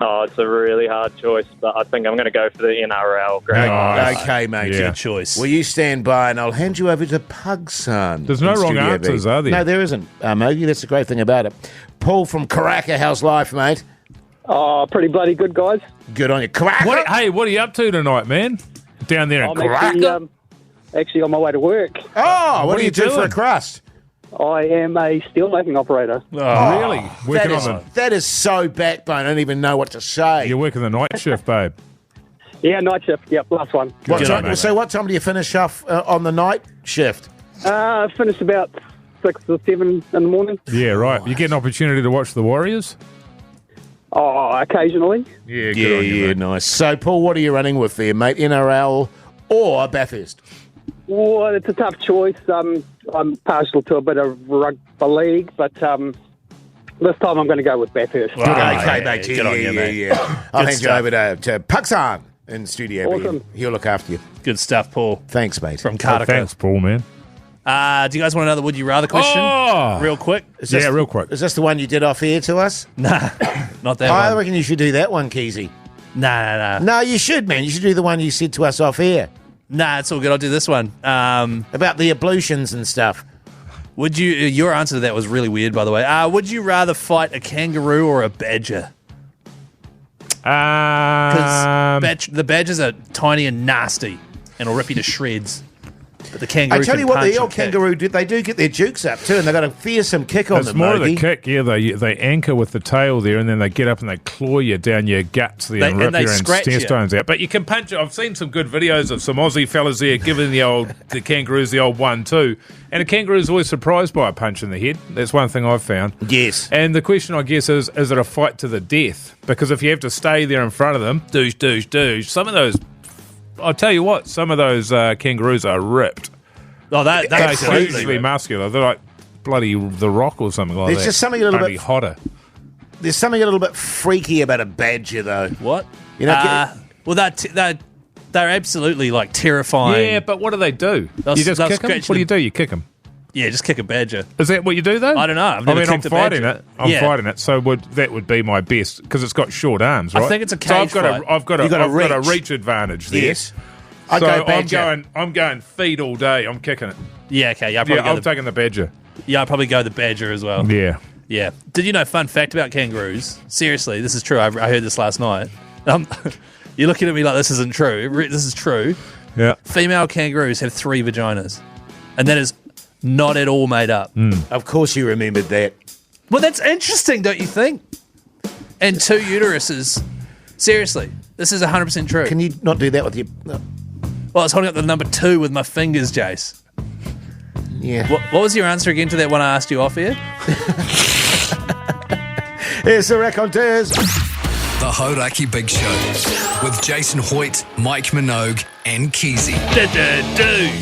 Oh, it's a really hard choice, but I think I'm going to go for the NRL grand final. Okay, mate. Good choice. Will you stand by and I'll hand you over to Pugson. There's no in wrong Studio B. answers, are there? No, there isn't, Mogi. That's the great thing about it. Paul from Karaka, how's life, mate? Oh, pretty bloody good, guys. Good on you. Karaka? What are you up to tonight, man? Down there in I'm Karaka? actually on my way to work. Oh, what are do you you do for doing? a crust? I am a steelmaking operator. Oh, really? Working That is so backbone. I don't even know what to say. You're working the night shift, babe. Yeah, night shift. Yep, last one. What Good time, on you, so what time do you finish off on the night shift? Finished about 6 or 7 in the morning. Yeah, right. You get an opportunity to watch the Warriors? Oh, occasionally. Yeah, good on you, mate. Nice. So, Paul, what are you running with there, mate? NRL or Bathurst? Well, it's a tough choice. I'm partial to a bit of rugby league, but this time I'm going to go with Bathurst. Okay, mate. Good on you, mate. Yeah. I'll hand stuff. you over to Pugson in Studio B. Awesome. He'll look after you. Good stuff, Paul. Thanks, mate. From Oh, Karaka. thanks, Paul, man. Do you guys want another Would You Rather question? Oh! Real quick? Yeah, real quick. Is this the one you did off air to us? Nah, not that I one. reckon you should do that one, Keyzie. Nah. No, you should, man. You should do the one you said to us off air Nah, it's all good. I'll do this one. about the ablutions and stuff. Would you? Your answer to that was really weird, by the way. Would you rather fight a kangaroo or a badger? Because the badgers are tiny and nasty and will rip you to shreds. But the kangaroo I tell can you what, punch the old and kick. kangaroo, they do get their jukes up too, and they've got a fearsome kick on It's them, more of the Mogi. kick, yeah. They anchor with the tail there, and then they get up and they claw you down your guts there and rip and they your scratch you. intestines out. But you can punch. I've seen some good videos of some Aussie fellas there giving the kangaroos the old 1-2, and a kangaroo's always surprised by a punch in the head. That's one thing I've found. Yes. And the question, I guess, is it a fight to the death? Because if you have to stay there in front of them, douche, some of those, I'll tell you what, some of those kangaroos are ripped. Oh, they're They're hugely absolutely. muscular. They're like bloody The Rock or something like that. There's just something a little Only bit- hotter. There's something a little bit freaky about a badger, though. What? You know, well, they're absolutely like terrifying. Yeah, but what do they do? They'll- You just they'll kick them? scratch What do you them. do? You kick them? Yeah, just kick a badger. Is that what you do, though? I don't know. I've never I'm kicked a fighting badger. it. I'm Yeah. fighting it. So that would be my best because it's got short arms, I right? think it's a So cage fight. I've got You've got a a reach. reach advantage there. yes. I So go badger. I'm going feet all day. I'm kicking it. Yeah, okay. Yeah, I'm taking the badger. I'll probably go the badger as well. Yeah. Yeah. Did you know, fun fact about kangaroos? Seriously, this is true. I heard this last night. You're looking at me like this isn't true. This is true. Yeah. Female kangaroos have 3 vaginas. And that is not at all made up. Of course you remembered that. Well, that's interesting, don't you think? And 2 uteruses. Seriously, this is 100% true. Can you not do that with your... Well, I was holding up the number 2 with my fingers, Jase. Yeah. What was your answer again to that one I asked you off here? Here's the raconteurs. The Hodaki Big Show with Jason Hoyt, Mike Minogue, and Keyzie.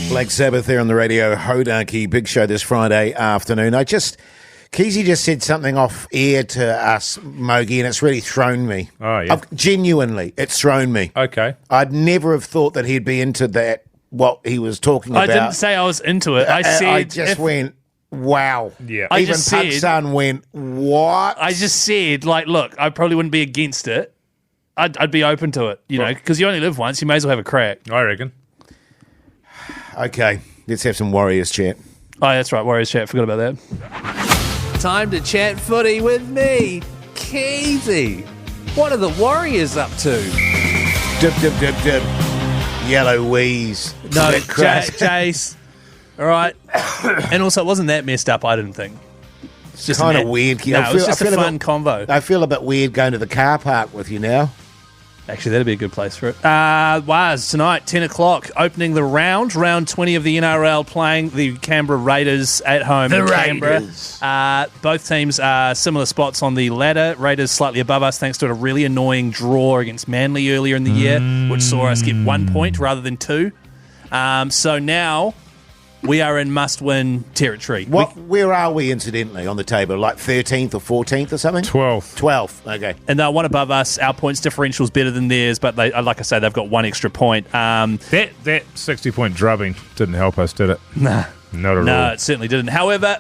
Black Sabbath there on the radio. Hodaki Big Show this Friday afternoon. Keyzie just said something off air to us, Mogi, and it's really thrown me. Oh, yeah. Genuinely, it's thrown me. Okay. I'd never have thought that he'd be into that, what he was talking about. I didn't say I was into it. I said I just went, wow. Yeah. I Even just said- Pakistan went, what? I just said, like, look, I probably wouldn't be against it. I'd be open to it, you know, because you only live once. You may as well have a crack. I reckon. Okay, let's have some Warriors chat. Oh, that's right. Warriors chat. Forgot about that. Time to chat footy with me, Keyzie. What are the Warriors up to? Dip, dip, dip, dip. Yellow wheeze. No, That crash. Jase. All right. And also, it wasn't that messed up, I didn't think. It's just Kind an- of weird. No, it was just a fun convo. I feel a bit weird going to the car park with you now. Actually, that'd be a good place for it. Waz, tonight, 10 o'clock, opening the round 20 of the NRL, playing the Canberra Raiders at home in Canberra. Both teams are similar spots on the ladder. Raiders slightly above us thanks to a really annoying draw against Manly earlier in the year, which saw us get 1 point rather than 2. So now we are in must-win territory. Where are we, incidentally, on the table? Like 13th or 14th or something? 12th. 12th, okay. And they're one above us. Our points differential is better than theirs, but they, like I say, they've got 1 extra point. That 60-point drubbing didn't help us, did it? Nah. Not at No, all. it certainly didn't. However,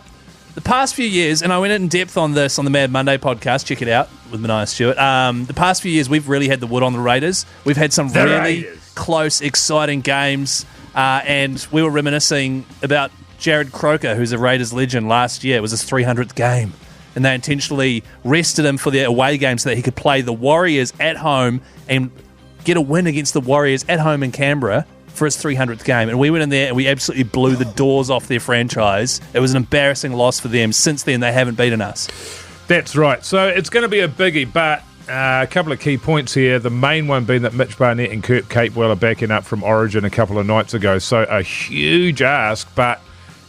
The past few years, and I went in depth on this on the Mad Monday podcast, check it out, with Mania Stewart. The past few years, we've really had the wood on the Raiders. We've had some really close, exciting games, and we were reminiscing about Jared Croker, who's a Raiders legend last year. It was his 300th game, and they intentionally rested him for the away game so that he could play the Warriors at home and get a win against the Warriors at home in Canberra for his 300th game. And we went in there and we absolutely blew the doors off their franchise. It was an embarrassing loss for them. Since then, they haven't beaten us. That's right. So it's going to be a biggie, but a couple of key points here. The main one being that Mitch Barnett and Kurt Capewell are backing up from Origin a couple of nights ago. So a huge ask, but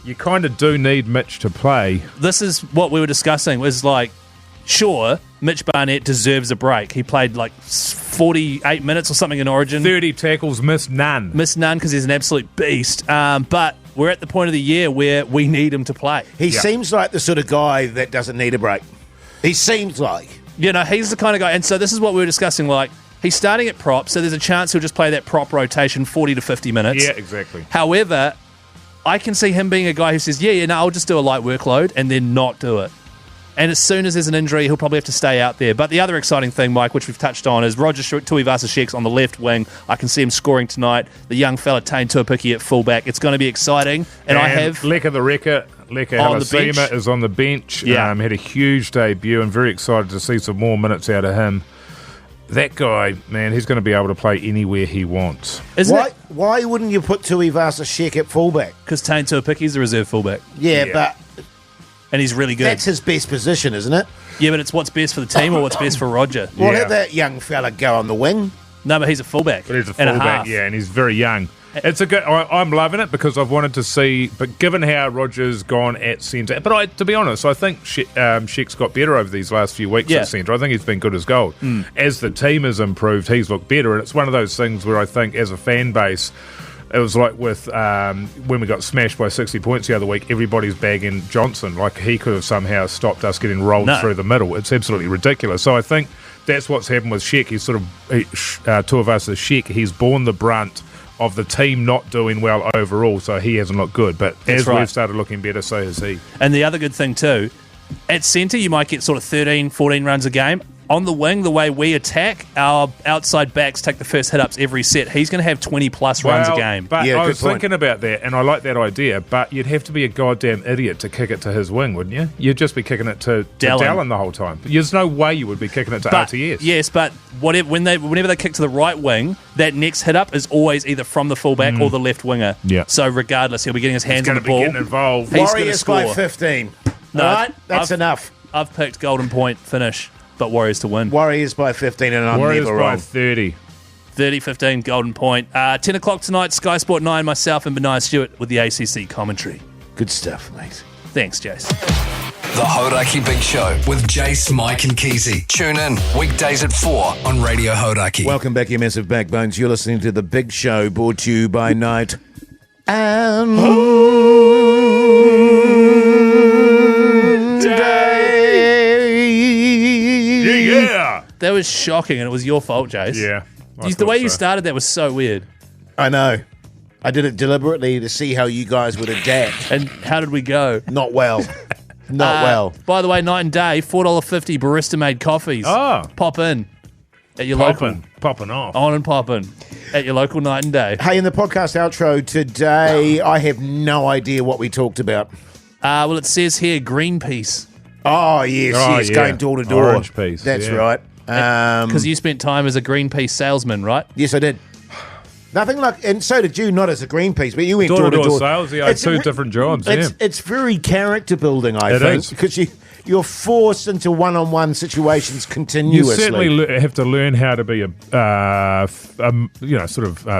you kind of do need Mitch to play. This is what we were discussing, was like, sure, Mitch Barnett deserves a break. He played like 48 minutes or something in Origin. 30 tackles, missed none. Missed none because he's an absolute beast. But we're at the point of the year where we need him to play. He seems like the sort of guy that doesn't need a break. He seems like. You know, he's the kind of guy. And so this is what we were discussing. Like, he's starting at prop, so there's a chance he'll just play that prop rotation 40 to 50 minutes. Yeah, exactly. However, I can see him being a guy who says, no, I'll just do a light workload and then not do it. And as soon as there's an injury, he'll probably have to stay out there. But the other exciting thing, Mike, which we've touched on, is Roger Tuivasa-Sheck's on the left wing. I can see him scoring tonight. The young fella, Tane Tuapiki, at fullback. It's going to be exciting. And I have... Leka the Wrecker, Leka Halasima is on the bench. Yeah. Had a huge debut. I'm very excited to see some more minutes out of him. That guy, man, he's going to be able to play anywhere he wants. Why wouldn't you put Tuivasa-Sheck at fullback? Because Tane Tuapiki's the reserve fullback. Yeah, but... And he's really good. That's his best position, isn't it? Yeah, but it's what's best for the team or what's best for Roger. Well, let that young fella go on the wing. No, but he's a fullback. But he's a and fullback, and he's very young. It's a good. I'm loving it because I've wanted to see. But given how Roger's gone at centre, but to be honest, I think Sheck's got better over these last few weeks at centre. I think he's been good as gold. As the team has improved, he's looked better, and it's one of those things where I think, as a fan base, it was like with when we got smashed by 60 points the other week, everybody's bagging Johnson. Like he could have somehow stopped us getting rolled through the middle. It's absolutely ridiculous. So I think that's what's happened with Sheck. He's sort of, Sheck, he's borne the brunt of the team not doing well overall, so he hasn't looked good. But as we've started looking better, so has he. And the other good thing too, at centre you might get sort of 13, 14 runs a game. On the wing, the way we attack, our outside backs take the first hit-ups every set. He's going to have 20-plus runs a game. But I was thinking about that, and I like that idea, but you'd have to be a goddamn idiot to kick it to his wing, wouldn't you? You'd just be kicking it to Dallin the whole time. There's no way you would be kicking it to RTS. Yes, but whenever they kick to the right wing, that next hit-up is always either from the fullback or the left winger. Yeah. So regardless, he'll be getting his hands on the ball. He's going to be getting involved. Warriors by 15. No, all right, that's enough. I've picked Golden Point finish. But Warriors to win. Warriors by 15, and I'm Warriors never by wrong. 30. 30-15, Golden Point. 10 o'clock tonight, Sky Sport 9, myself and Mania Stewart with the ACC commentary. Good stuff, mate. Thanks, Jase. The Hauraki Big Show with Jase, Mike and Keyzie. Tune in weekdays at 4 on Radio Hauraki. Welcome back, you massive backbones. You're listening to The Big Show, brought to you by Night and Yeah. That was shocking, and it was your fault, Jase. Yeah. The way you started that was so weird. I know. I did it deliberately to see how you guys would adapt. And how did we go? Not well. Not well. By the way, night and day, $4.50 barista-made coffees. Oh. Pop in at your local. Popping off. On and popping at your local night and day. Hey, in the podcast outro today, I have no idea what we talked about. Well, it says here Greenpeace. Oh, yes, going door to door. Orange piece. That's yeah. right. Because you spent time as a Greenpeace salesman, right? Yes, I did. Nothing like, and so did you, not as a Greenpeace, but you went door to door sales. Yeah, two different jobs. It's very character building, I think, because you're forced into one-on-one situations continuously. You certainly have to learn how to be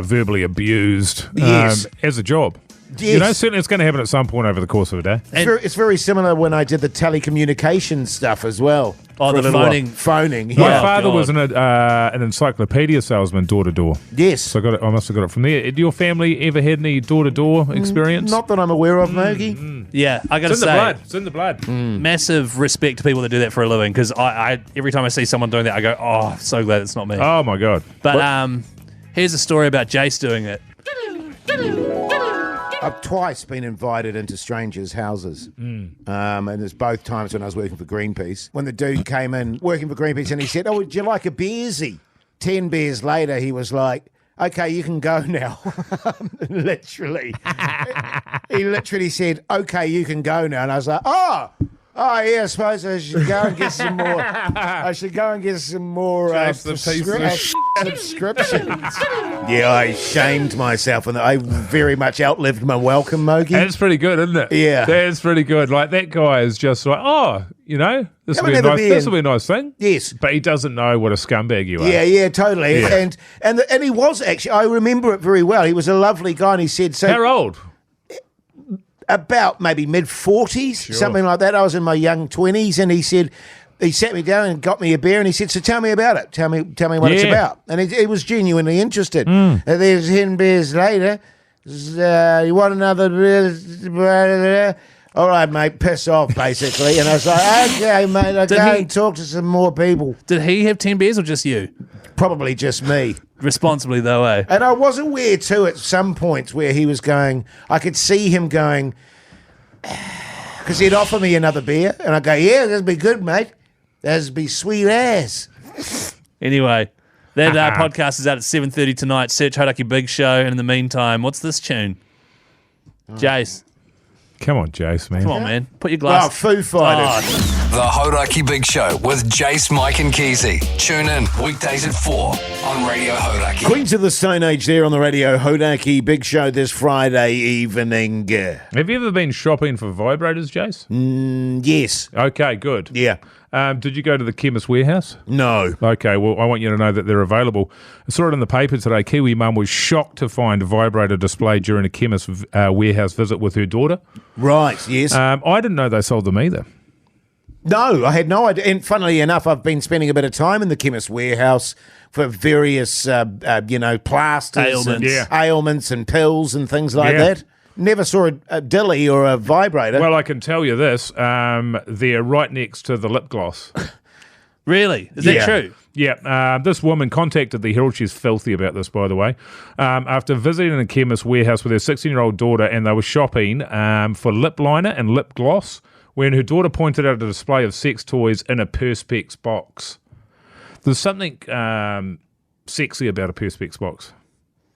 verbally abused as a job. Yes. You know, certainly it's going to happen at some point over the course of a day. It's very similar when I did the telecommunications stuff as well. Oh, the phoning. My father was an encyclopedia salesman door to door. Yes. So I must have got it from there. Did your family ever had any door to door experience? Not that I'm aware of, Mogi. Yeah, I got to say. It's in the blood. Massive respect to people that do that for a living, because I every time I see someone doing that, I go, oh, so glad it's not me. Oh, my God. But here's a story about Jase doing it. I've twice been invited into strangers' houses. And there's both times when I was working for Greenpeace. When the dude came in working for Greenpeace and he said, "Oh, would you like a beersy?" 10 beers later, he was like, "Okay, you can go now." Literally. He literally said, "Okay, you can go now." And I was like, Oh, yeah, I suppose I should go and get some more. I should go and get some more subscriptions. Yeah, I shamed myself and I very much outlived my welcome, Mogi. That's pretty good, isn't it? Yeah. That's pretty good. Like, that guy is just like, this will be a nice thing. Yes. But he doesn't know what a scumbag you are. Yeah, totally. Yeah. And he was actually, I remember it very well. He was a lovely guy and he said, so. How old? About maybe mid-40s, something like that. I was in my young 20s, and he said, he sat me down and got me a beer, and he said, "So tell me about it. Tell me what it's about." And he was genuinely interested. And there's 10 beers later. You want another beer? All right, mate, piss off, basically. And I was like, okay, mate, I'll go and talk to some more people. Did he have 10 beers or just you? Probably just me. Responsibly, though, eh? And I was aware, too, at some points where he was going, I could see him going, because he'd offer me another beer, and I'd go, "Yeah, that'd be good, mate. That'd be sweet ass." Anyway, that podcast is out at 7:30 tonight. Search Hodaki Big Show. And in the meantime, what's this tune? Jase. Come on, Jase, man. Come on, man. Put your glass. Oh, Foo Fighters. The Hodaki Big Show with Jase, Mike and Keyzie. Tune in weekdays at 4 on Radio Hodaki. Queens of the Stone Age there on the Radio Hodaki Big Show this Friday evening. Have you ever been shopping for vibrators, Jase? Yes. Okay, good. Yeah. Did you go to the Chemist Warehouse? No. Okay, well, I want you to know that they're available. I saw it in the paper today. Kiwi mum was shocked to find a vibrator displayed during a Chemist Warehouse visit with her daughter. Right, yes. I didn't know they sold them either. No, I had no idea. And funnily enough, I've been spending a bit of time in the Chemist Warehouse for various, plasters ailments and pills and things like that. Never saw a dilly or a vibrator. Well, I can tell you this. They're right next to the lip gloss. Really? Is that true? Yeah. This woman contacted the Herald. She's filthy about this, by the way. After visiting a Chemist Warehouse with her 16-year-old daughter, and they were shopping for lip liner and lip gloss, when her daughter pointed out a display of sex toys in a Perspex box. There's something sexy about a Perspex box.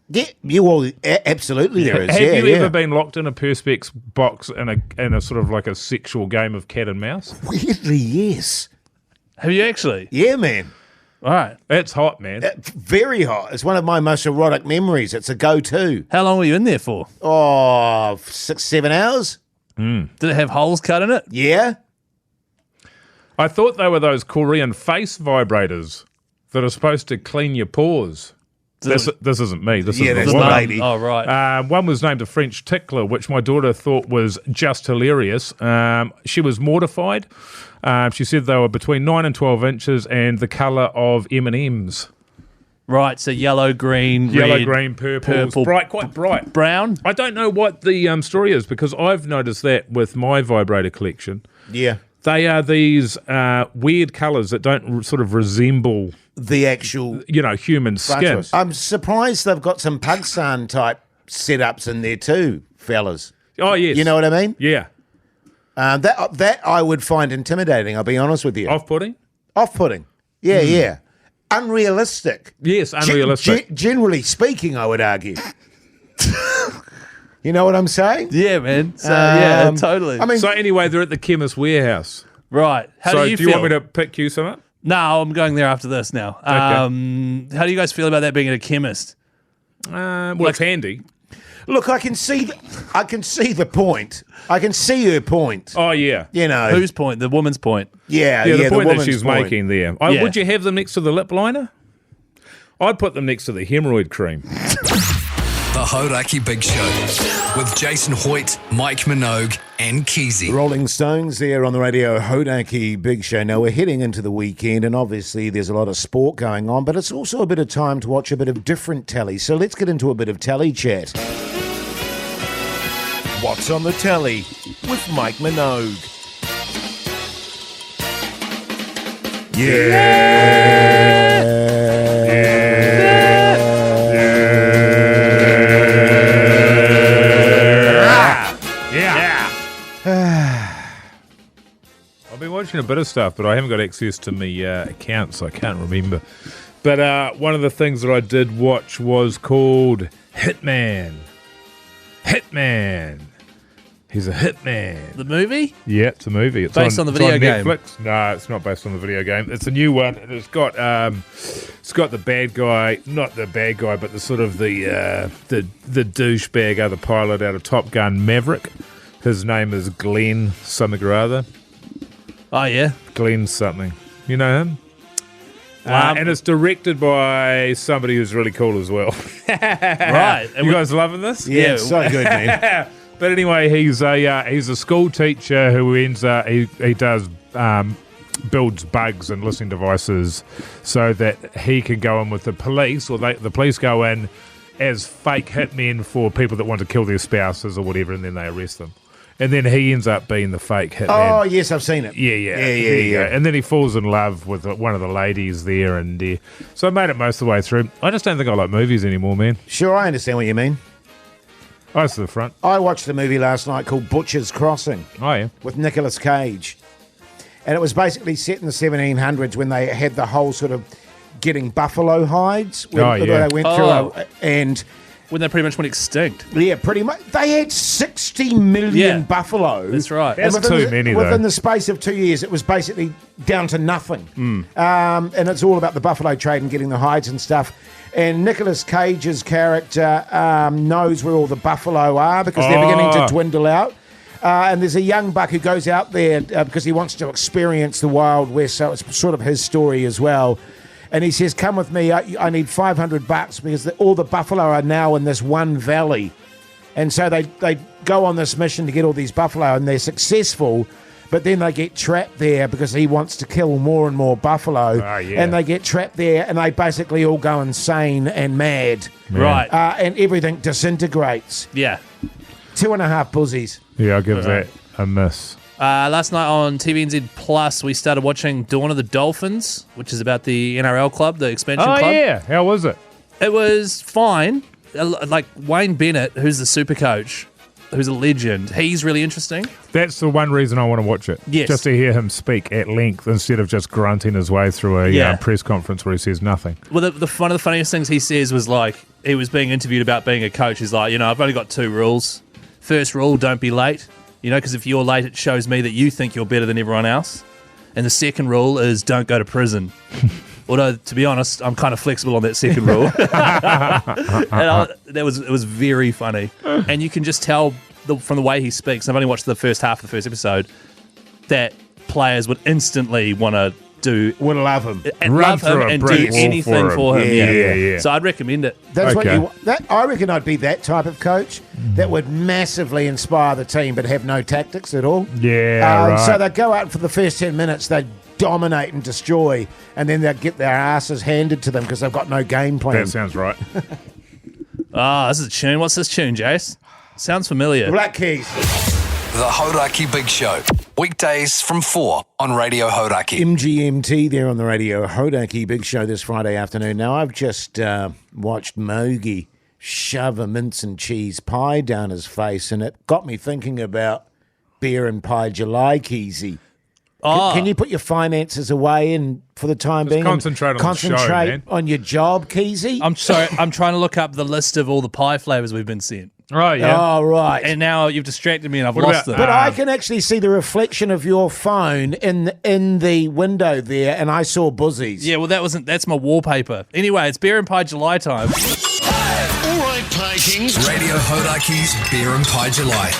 Yeah, absolutely there is. Have you ever been locked in a Perspex box in a sort of like a sexual game of cat and mouse? Weirdly, yes. Have you actually? Yeah, man. All right. It's hot, man. Very hot. It's one of my most erotic memories. It's a go-to. How long were you in there for? 6-7 hours. Did it have holes cut in it? Yeah. I thought they were those Korean face vibrators that are supposed to clean your pores. This isn't me. This is that's the the woman. lady. Oh, right. One was named a French tickler, which my daughter thought was just hilarious. She was mortified. She said they were between 9 and 12 inches and the colour of M&Ms. Right, so yellow, green, red, green, purple, quite bright. Brown? I don't know what the story is, because I've noticed that with my vibrator collection. Yeah. They are these weird colours that don't sort of resemble the actual, human skin. I'm surprised they've got some Pugsan type setups in there too, fellas. Oh, yes. You know what I mean? Yeah. That I would find intimidating, I'll be honest with you. Off-putting? Off-putting. Yeah, yeah. Unrealistic. Yes, unrealistic. Generally speaking, I would argue. You know what I'm saying? Yeah, man. So, yeah, totally. I mean, So anyway, they're at the Chemist Warehouse. right. How do you feel? Do you want me to pick you some up? No, I'm going there after this now. Okay. How do you guys feel about that being at a chemist? Well, it's handy. look, I can see the point. I can see her point. Oh, yeah. You know. Whose point? The woman's point. Yeah, The point that woman's she's point. making there. Yeah. Would you have them next to the lip liner? I'd put them next to the hemorrhoid cream. The Hodaki Big Show with Jason Hoyt, Mike Minogue, and Keyzie. Rolling Stones there on the Radio Hodaki Big Show. Now, we're heading into the weekend, and obviously there's a lot of sport going on, but it's also a bit of time to watch a bit of different telly. So let's get into a bit of telly chat. What's on the telly with Mike Minogue? watching a bit of stuff, but I haven't got access to my account, so I can't remember. But one of the things that I did watch was called Hitman. Hitman. He's a hitman. The movie? Yeah, it's a movie. It's based on the video game. Netflix. No, it's not based on the video game. It's a new one, and it's got the bad guy, not the bad guy, but the sort of the douchebag, other pilot out of Top Gun, Maverick. His name is Glenn something or other. Oh yeah, Glenn something. You know him? And it's directed by somebody who's really cool as well. Right. You guys loving this? Yeah, it's so good, man. But anyway, he's a school teacher who ends up he does builds bugs and listening devices so that he can go in with the police, or the police go in as fake hitmen for people that want to kill their spouses or whatever, and then they arrest them. And then he ends up being the fake hitman. Oh, yes, I've seen it. Yeah. And then he falls in love with one of the ladies there, and so I made it most of the way through. I just don't think I like movies anymore, man. Sure, I understand what you mean. Eyes to the front. I watched a movie last night called Butcher's Crossing. Oh, yeah. With Nicolas Cage. And it was basically set in the 1700s when they had the whole sort of getting buffalo hides. They went through and... when they pretty much went extinct. Yeah, pretty much. They had 60 million buffalo. That's right. That's too many, though. Within the space of 2 years, it was basically down to nothing. And it's all about the buffalo trade and getting the hides and stuff. And Nicolas Cage's character knows where all the buffalo are because they're beginning to dwindle out. And there's a young buck who goes out there because he wants to experience the Wild West, so it's sort of his story as well. And he says, come with me, I need $500 because all the buffalo are now in this one valley. And so they go on this mission to get all these buffalo, and they're successful, but then they get trapped there because he wants to kill more and more buffalo. And they get trapped there, and they basically all go insane and mad. Right. And everything disintegrates. Yeah. 2.5 buzies. Yeah, I'll give that a miss. Last night on TVNZ Plus, we started watching Dawn of the Dolphins, which is about the NRL club, the expansion club. Oh, yeah. How was it? It was fine. Like Wayne Bennett, who's the super coach, who's a legend, he's really interesting. That's the one reason I want to watch it. Yes. Just to hear him speak at length instead of just grunting his way through a press conference where he says nothing. Well, one of the funniest things he says was like, he was being interviewed about being a coach. He's like, I've only got 2 rules. First rule, don't be late. Because if you're late, it shows me that you think you're better than everyone else. And the second rule is don't go to prison. Although, to be honest, I'm kind of flexible on that second rule. It was very funny. And you can just tell from the way he speaks, I've only watched the first half of the first episode, that players would instantly want to would love him. Love him and do anything for him. Yeah. So I'd recommend it. That's what you want. I reckon I'd be that type of coach that would massively inspire the team but have no tactics at all. Yeah, right. So they'd go out for the first 10 minutes, they'd dominate and destroy, and then they'd get their asses handed to them because they've got no game plan. That sounds right. This is a tune. What's this tune, Jase? Sounds familiar. Black Keys. The Hauraki Big Show. Weekdays from 4 on Radio Hauraki. MGMT there on the Radio Hauraki Big Show this Friday afternoon. Now, I've just watched Mogi shove a mince and cheese pie down his face, and it got me thinking about beer and pie July, Keyzie. Can you put your finances away and for the time being concentrate on the show, man. on your job, Keyzie? I'm sorry. I'm trying to look up the list of all the pie flavors we've been sent. Oh, yeah. Oh, right. And now you've distracted me and I've lost them. But I can actually see the reflection of your phone in the window there, and I saw buzzies. Yeah, well, that's my wallpaper. Anyway, it's beer and pie July time. All right, Pie Kings. Radio Hauraki's Beer and Pie July.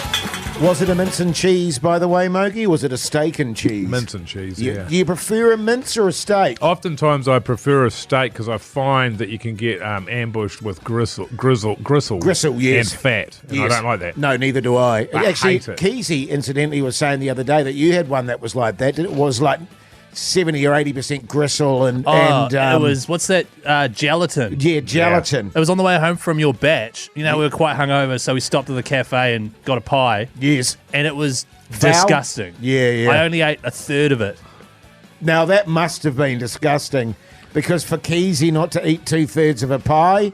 Was it a mince and cheese, by the way, Mogi? Was it a steak and cheese? Mince and cheese, Do you prefer a mince or a steak? Oftentimes I prefer a steak because I find that you can get ambushed with gristle, yes. And fat. And I don't like that. No, neither do I. Actually, hate it. Keyzie, incidentally, was saying the other day that you had one that was like that. It was like 70 or 80% gristle and it was, what's that, gelatin. Yeah, gelatin. It was on the way home from your batch. We were quite hungover, so we stopped at the cafe and got a pie. Yes. And it was disgusting. Yeah. I only ate a third of it. Now, that must have been disgusting because for Keyzie not to eat 2/3 of a pie...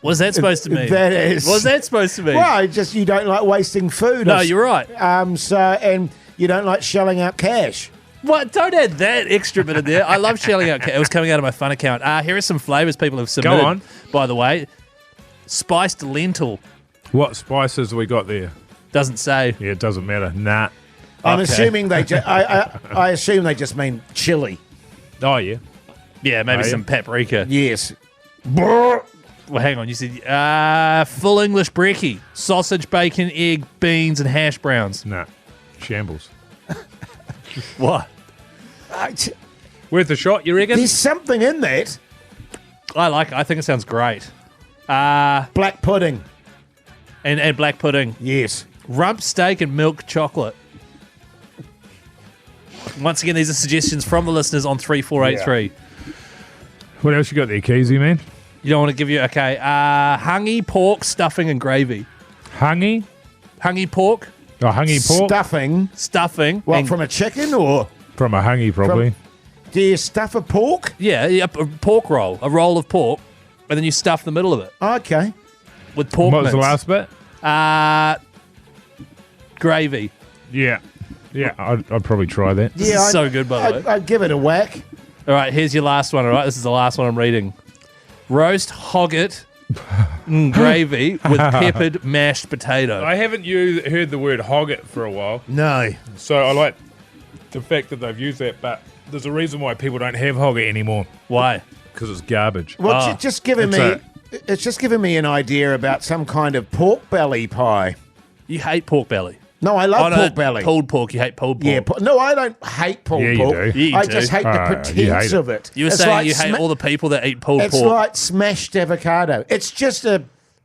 What's that supposed to mean? That is... What's that supposed to mean? Well, just you don't like wasting food. No, you're right. And you don't like shelling out cash. What? Don't add that extra bit in there. I love shelling out. It was coming out of my fun account. Here are some flavours people have submitted. Go on. By the way, spiced lentil. What spices we got there? Doesn't say. Yeah, it doesn't matter. Nah. I'm assuming they. I assume they just mean chili. Oh, yeah. Yeah, maybe Oh, yeah. some paprika. Yes. Well, hang on. You said full English brekkie, sausage, bacon, egg, beans, and hash browns. Nah. Shambles. What? Worth a shot, you reckon? There's something in that. I like it. I think it sounds great. Black pudding. And black pudding. Yes. Rump steak and milk chocolate. Once again, these are suggestions from the listeners on 3483. What else you got there, Keyzie, man? You don't want to give you... Okay. Hungy pork, stuffing, and gravy. Hungy? Hungy pork. Oh, hungy pork? Stuffing. What, and- from a chicken or? From a hungy, probably. Do you stuff a pork? Yeah, a pork roll. A roll of pork. And then you stuff the middle of it. Okay. With pork What was the mince. last bit? Gravy. Yeah. Yeah, I'd probably try that. This is so good, by the way. I'd give it a whack. All right, here's your last one, all right? This is the last one I'm reading. Roast hogget gravy with peppered mashed potato. I haven't heard the word hogget for a while. No. So I like the fact that they've used that, but there's a reason why people don't have hogget anymore. Why? Because it's garbage. Well, just giving It's me... It's just giving me an idea about some kind of pork belly pie. You hate pork belly. No, I love pork belly. Pulled pork. You hate pulled pork. Yeah, no, I don't hate pulled Yeah, you pork. do. Yeah, you I do. just hate the You pretense hate of it. You were It's saying like you hate all the people that eat pulled It's pork. like smashed avocado. It's just a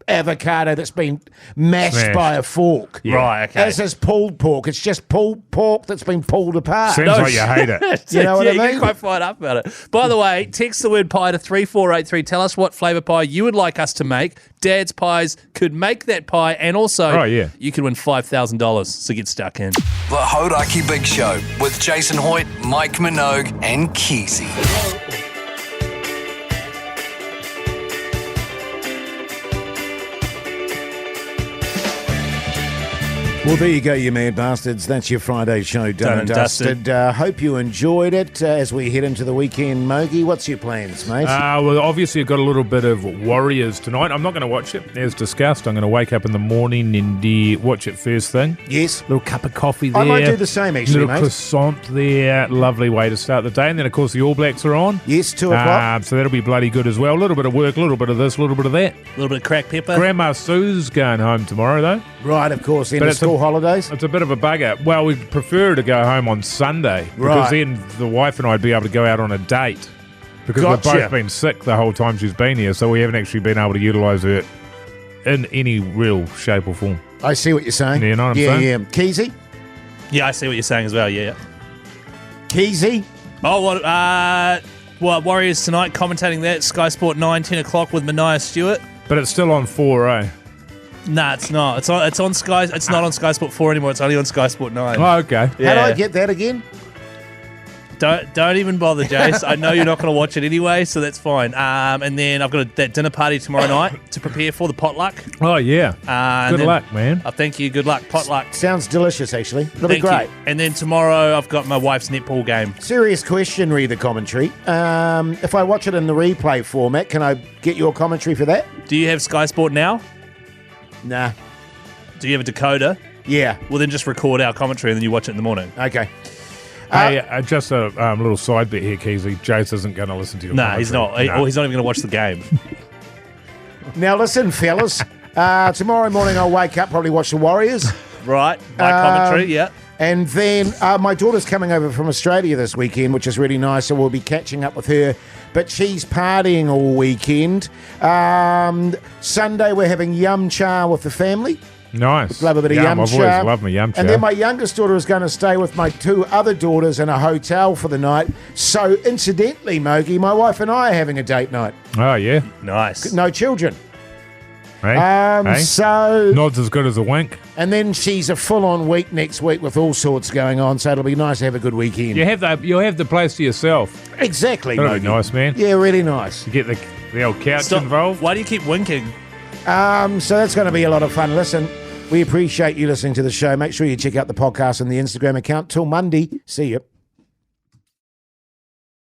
avocado that's been mashed Smashed. by a fork. Yeah. Right, okay. As is pulled pork. It's just pulled pork that's been pulled apart. Sounds like you hate it. You know what yeah, I you mean? get quite fired up about it. By the way, text the word pie to 3483. Tell us what flavour pie you would like us to make. Dad's Pies could make that pie, and also you could win $5,000. So get stuck in. The Hodaki Big Show with Jason Hoyt, Mike Minogue, and Keyzie. Well, there you go, you mad bastards. That's your Friday show done and dusted. Hope you enjoyed it as we head into the weekend. Mogi, what's your plans, mate? Well, obviously, I've got a little bit of Warriors tonight. I'm not going to watch it, as discussed. I'm going to wake up in the morning and watch it first thing. Yes. Little cup of coffee there. I might do the same, actually, little mate. croissant there. Lovely way to start the day. And then, of course, the All Blacks are on. Yes, 2 o'clock. So that'll be bloody good as well. A little bit of work, a little bit of this, a little bit of that. A little bit of cracked pepper. Grandma Sue's going home tomorrow, though. Right, of course, end But of it's school holidays. It's a bit of a bugger. Well, we'd prefer to go home on Sunday because Right. then the wife and I'd be able to go out on a date because Gotcha. we've both been sick the whole time she's been here, so we haven't actually been able to utilise her in any real shape or form. I see what you're saying. You know what I'm saying? Yeah. Keyzie? Yeah, I see what you're saying as well, yeah. Keyzie? Oh, what? Warriors tonight, commentating that. Sky Sport 9, 10 o'clock with Mania Stewart. But it's still on 4, eh? Nah, it's not. It's on Sky. It's not on Sky Sport 4 anymore. It's only on Sky Sport 9. Oh, okay. How do I get that again? Don't even bother, Jase. I know you're not going to watch it anyway, so that's fine. And then I've got that dinner party tomorrow night to prepare for the potluck. Oh, yeah. And Good then- luck, man. Thank you. Good luck. Potluck. Sounds delicious, actually. It'll be Thank you. great. And then tomorrow I've got my wife's netball game. Serious question, read the commentary. If I watch it in the replay format, can I get your commentary for that? Do you have Sky Sport now? Nah. Do you have a decoder? Yeah. Well, then just record our commentary and then you watch it in the morning. Okay. Hey, just a little side bit here, Keyzie. Jase isn't going to listen to your Nah, he's not. commentary. Or he's not even going to watch the game. Now, listen, fellas. Tomorrow morning I'll wake up, probably watch the Warriors. Right. My commentary, yeah. And then my daughter's coming over from Australia this weekend, which is really nice, so we'll be catching up with her. But she's partying all weekend. Sunday we're having yum cha with the family. Nice. Love a bit of yum I've cha. always loved my yum cha. And then my youngest daughter is going to stay with my 2 other daughters in a hotel for the night. So, incidentally, Mogi, my wife and I are having a date night. Oh, yeah. Nice. No children. Hey? Hey? So, Nod's as good as a wink. and then she's a full-on week next week with all sorts going on. So it'll be nice to have a good weekend. You'll have the place to yourself. Exactly, That'll be Mogi. nice, man. Yeah, really nice. You get the old couch Stop. involved. Why do you keep winking? So that's going to be a lot of fun. Listen, we appreciate you listening to the show. Make sure you check out the podcast and the Instagram account. Till Monday. See you.